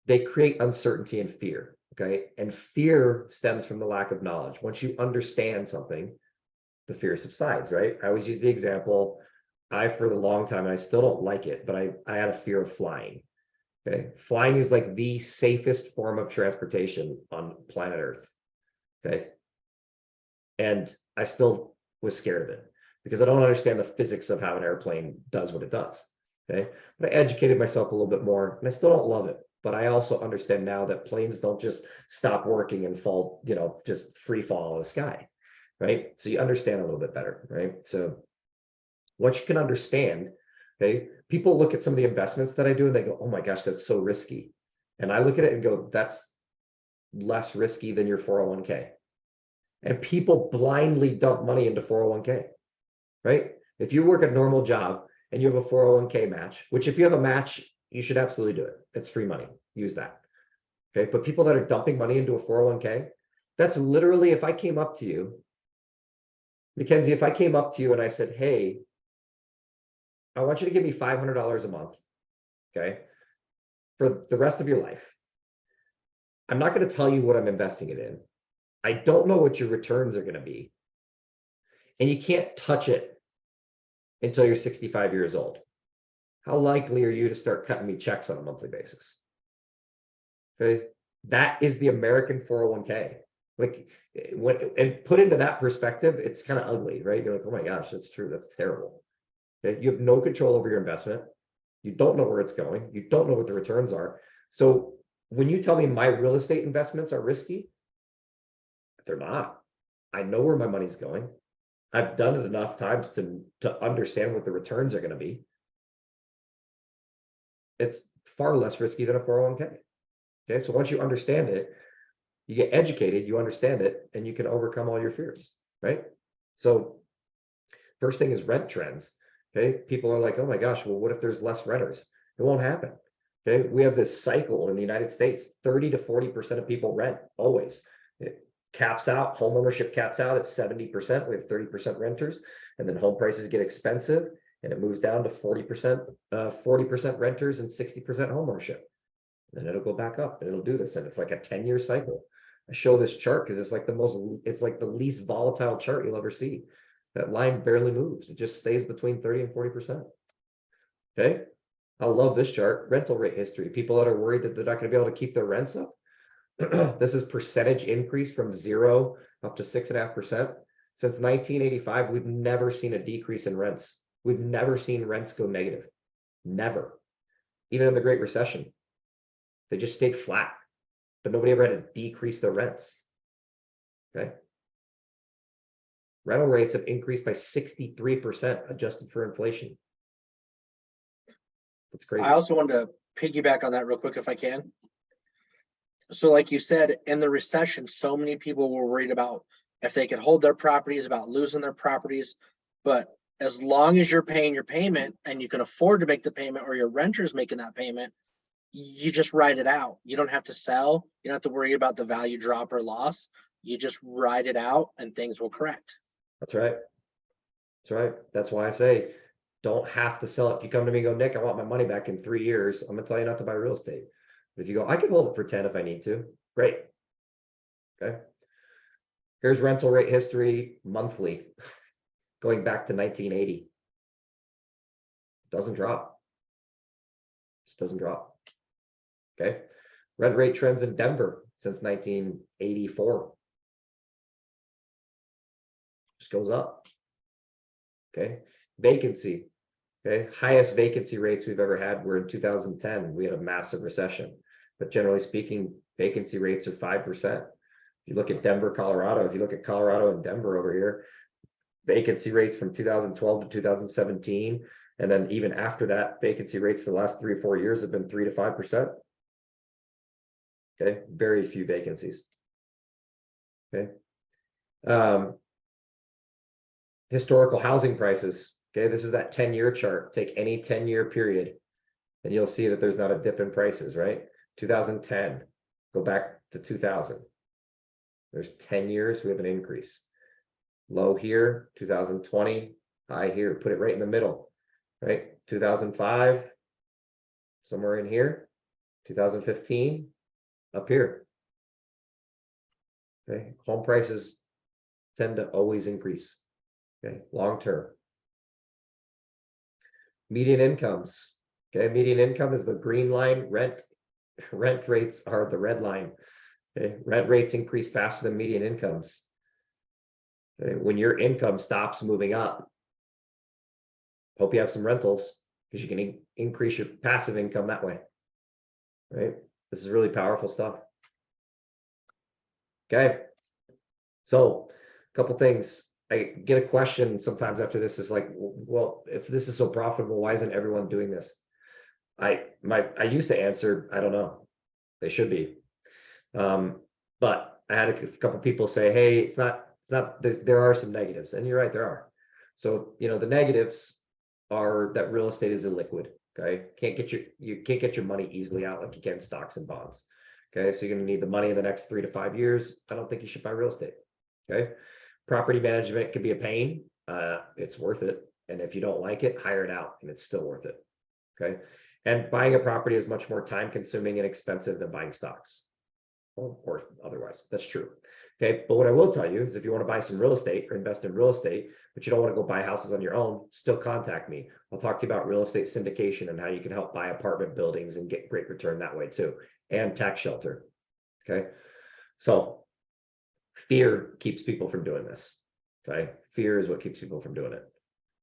they create uncertainty and fear. Okay. And fear stems from the lack of knowledge. Once you understand something, the fear subsides, right? I always use the example, for the long time, and I still don't like it, but I had a fear of flying. Okay. Flying is like the safest form of transportation on planet Earth. Okay. And I still was scared of it because I don't understand the physics of how an airplane does what it does. Okay. But I educated myself a little bit more and I still don't love it. But I also understand now that planes don't just stop working and fall, just free fall out of the sky. Right. So you understand a little bit better. Right. So once you can understand, okay, people look at some of the investments that I do and they go, oh my gosh, that's so risky. And I look at it and go, that's less risky than your 401k. And people blindly dump money into 401k, right? If you work a normal job and you have a 401k match, which if you have a match, you should absolutely do it. It's free money. Use that. Okay. But people that are dumping money into a 401k, that's literally, if I came up to you, Mackenzie, if I came up to you and I said, hey, I want you to give me $500 a month, okay, for the rest of your life. I'm not going to tell you what I'm investing it in. I don't know what your returns are going to be. And you can't touch it until you're 65 years old. how likely are you to start cutting me checks on a monthly basis? Okay, that is the American 401k. Like when, and put into that perspective, it's kind of ugly, right? You're like, oh my gosh, that's true. That's terrible. Okay, you have no control over your investment. You don't know where it's going. You don't know what the returns are. So when you tell me my real estate investments are risky, they're not. I know where my money's going. I've done it enough times to understand what the returns are going to be. It's far less risky than a 401k. Okay, so once you understand it, you get educated, you understand it, and you can overcome all your fears, right? So first thing is rent trends. Okay, people are like, oh my gosh, well, what if there's less renters? It won't happen. Okay, we have this cycle in the United States, 30 to 40% of people rent always. It caps out, home ownership caps out at 70%. We have 30% renters, and then home prices get expensive, and it moves down to 40% renters and 60% home ownership. Then it'll go back up and it'll do this. And it's like a 10-year cycle. I show this chart because it's like the least volatile chart you'll ever see. That line barely moves. It just stays between 30 and 40%. Okay. I love this chart. Rental rate history. People that are worried that they're not going to be able to keep their rents up. This is percentage increase from 0 up to 6.5%. Since 1985, we've never seen a decrease in rents. We've never seen rents go negative. Never. Even in the Great Recession. They just stayed flat, but nobody ever had to decrease their rents. Okay. Rental rates have increased by 63% adjusted for inflation. That's crazy. I also wanted to piggyback on that real quick if I can. So like you said, in the recession, so many people were worried about if they could hold their properties, about losing their properties. But as long as you're paying your payment and you can afford to make the payment, or your renter's making that payment, you just ride it out. You don't have to sell. You don't have to worry about the value drop or loss. You just ride it out and things will correct. That's right. That's right. That's why I say don't have to sell it. If you come to me and go, Nick, I want my money back in 3 years, I'm gonna tell you not to buy real estate. But if you go, I can hold it for 10 if I need to, great. Okay. Here's rental rate history monthly, going back to 1980. Doesn't drop. Just doesn't drop. Okay. Rent rate trends in Denver since 1984. Just goes up. Okay. Vacancy. Okay. Highest vacancy rates we've ever had were in 2010. We had a massive recession. But generally speaking, vacancy rates are 5%. If you look at Denver, Colorado, if you look at Colorado and Denver over here, vacancy rates from 2012 to 2017. And then even after that, vacancy rates for the last 3 or 4 years have been 3 to 5%. Okay, very few vacancies. Okay. Historical housing prices. Okay, this is that 10-year chart. Take any 10-year period, and you'll see that there's not a dip in prices, right? 2010, go back to 2000. There's 10 years, we have an increase. Low here, 2020, high here, put it right in the middle, right? 2005, somewhere in here, 2015, up here. Okay, home prices tend to always increase, okay, long term. Median incomes, okay, median income is the green line, rent rates are the red line. Okay, rent rates increase faster than median incomes. Okay, when your income stops moving up, hope you have some rentals because you can increase your passive income that way, right? This is really powerful stuff. Okay, so a couple things. I get a question sometimes after this is like, well, if this is so profitable, why isn't everyone doing this? I used to answer, I don't know. They should be. But I had a couple people say, hey, it's not, there are some negatives, and you're right, there are. So, you know, the negatives are that real estate is illiquid. Okay, you can't get your money easily out like you can stocks and bonds. Okay, so you're going to need the money in the next 3 to 5 years. I don't think you should buy real estate. Okay, property management can be a pain. It's worth it, and if you don't like it, hire it out, and it's still worth it. Okay, and buying a property is much more time consuming and expensive than buying stocks, or otherwise. That's true. Okay, but what I will tell you is if you want to buy some real estate or invest in real estate, but you don't want to go buy houses on your own, still contact me. I'll talk to you about real estate syndication and how you can help buy apartment buildings and get great return that way too, and tax shelter. Okay. So fear keeps people from doing this. Okay. Fear is what keeps people from doing it.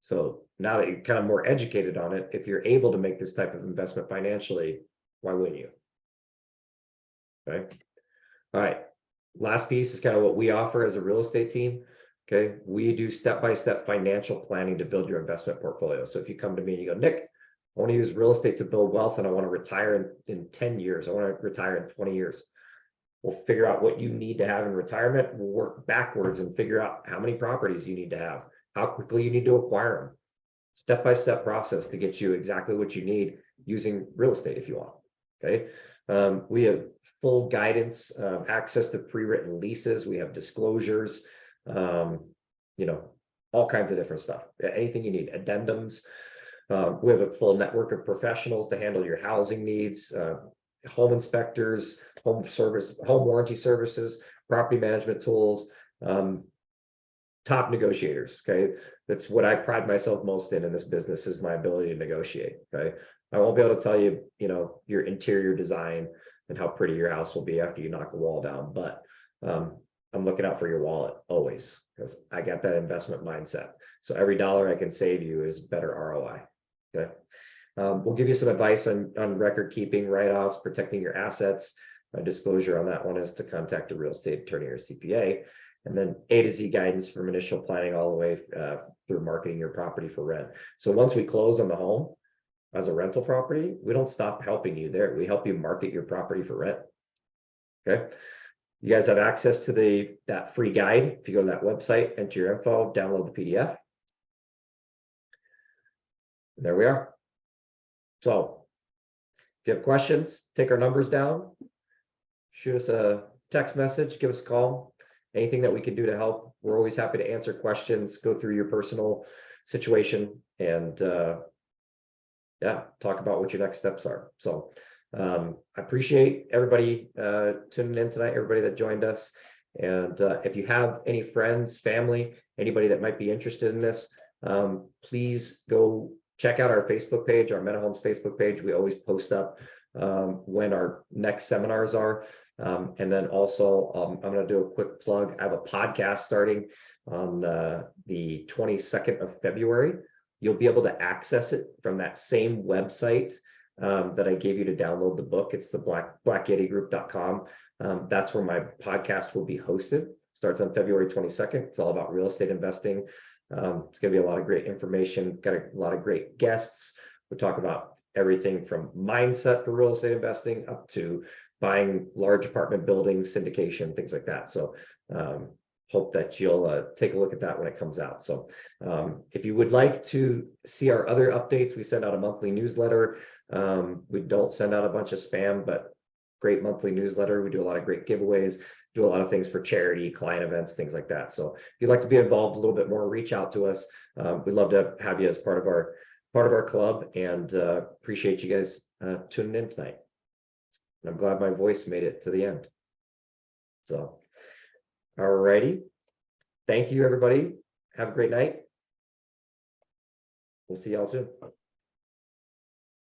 So now that you're kind of more educated on it, if you're able to make this type of investment financially, why wouldn't you? Okay. All right. Last piece is kind of what we offer as a real estate team. Okay. We do step-by-step financial planning to build your investment portfolio. So if you come to me and you go, Nick, I want to use real estate to build wealth and I want to retire in 10 years. I want to retire in 20 years. We'll figure out what you need to have in retirement. We'll work backwards and figure out how many properties you need to have, how quickly you need to acquire them. Step-by-step process to get you exactly what you need using real estate if you want. Okay. We have full guidance, access to pre-written leases. We have disclosures, you know, all kinds of different stuff. Anything you need, addendums. We have a full network of professionals to handle your housing needs, home inspectors, home warranty services, property management tools, top negotiators. Okay. That's what I pride myself most in this business, is my ability to negotiate. Okay. I won't be able to tell you, you know, your interior design and how pretty your house will be after you knock a wall down, but I'm looking out for your wallet always, because I got that investment mindset. So every dollar I can save you is better ROI. Okay. We'll give you some advice on record keeping, write-offs, protecting your assets. My disclosure on that one is to contact a real estate attorney or CPA. And then A to Z guidance from initial planning all the way through marketing your property for rent. So once we close on the home as a rental property, we don't stop helping you there. We help you market your property for rent. Okay. You guys have access to that free guide. If you go to that website, enter your info, download the PDF. And there we are. So if you have questions, take our numbers down, shoot us a text message, give us a call. Anything that we can do to help, we're always happy to answer questions, go through your personal situation, and yeah, talk about what your next steps are. So I appreciate everybody tuning in tonight, everybody that joined us. And if you have any friends, family, anybody that might be interested in this, please go check out our Facebook page, our Metahomes Facebook page. We always post up when our next seminars are. And then also, I'm going to do a quick plug. I have a podcast starting on the 22nd of February. You'll be able to access it from that same website that I gave you to download the book. It's the blackyettigroup.com. That's where my podcast will be hosted. Starts on February 22nd. It's all about real estate investing. It's going to be a lot of great information. Got a lot of great guests. We'll talk about everything from mindset for real estate investing up to buying large apartment buildings, syndication, things like that. So hope that you'll take a look at that when it comes out. So if you would like to see our other updates, we send out a monthly newsletter. We don't send out a bunch of spam, but great monthly newsletter. We do a lot of great giveaways, do a lot of things for charity, client events, things like that. So if you'd like to be involved a little bit more, reach out to us. We'd love to have you as part of our club, and appreciate you guys tuning in tonight. And I'm glad my voice made it to the end. So, all righty. Thank you, everybody. Have a great night. We'll see y'all soon.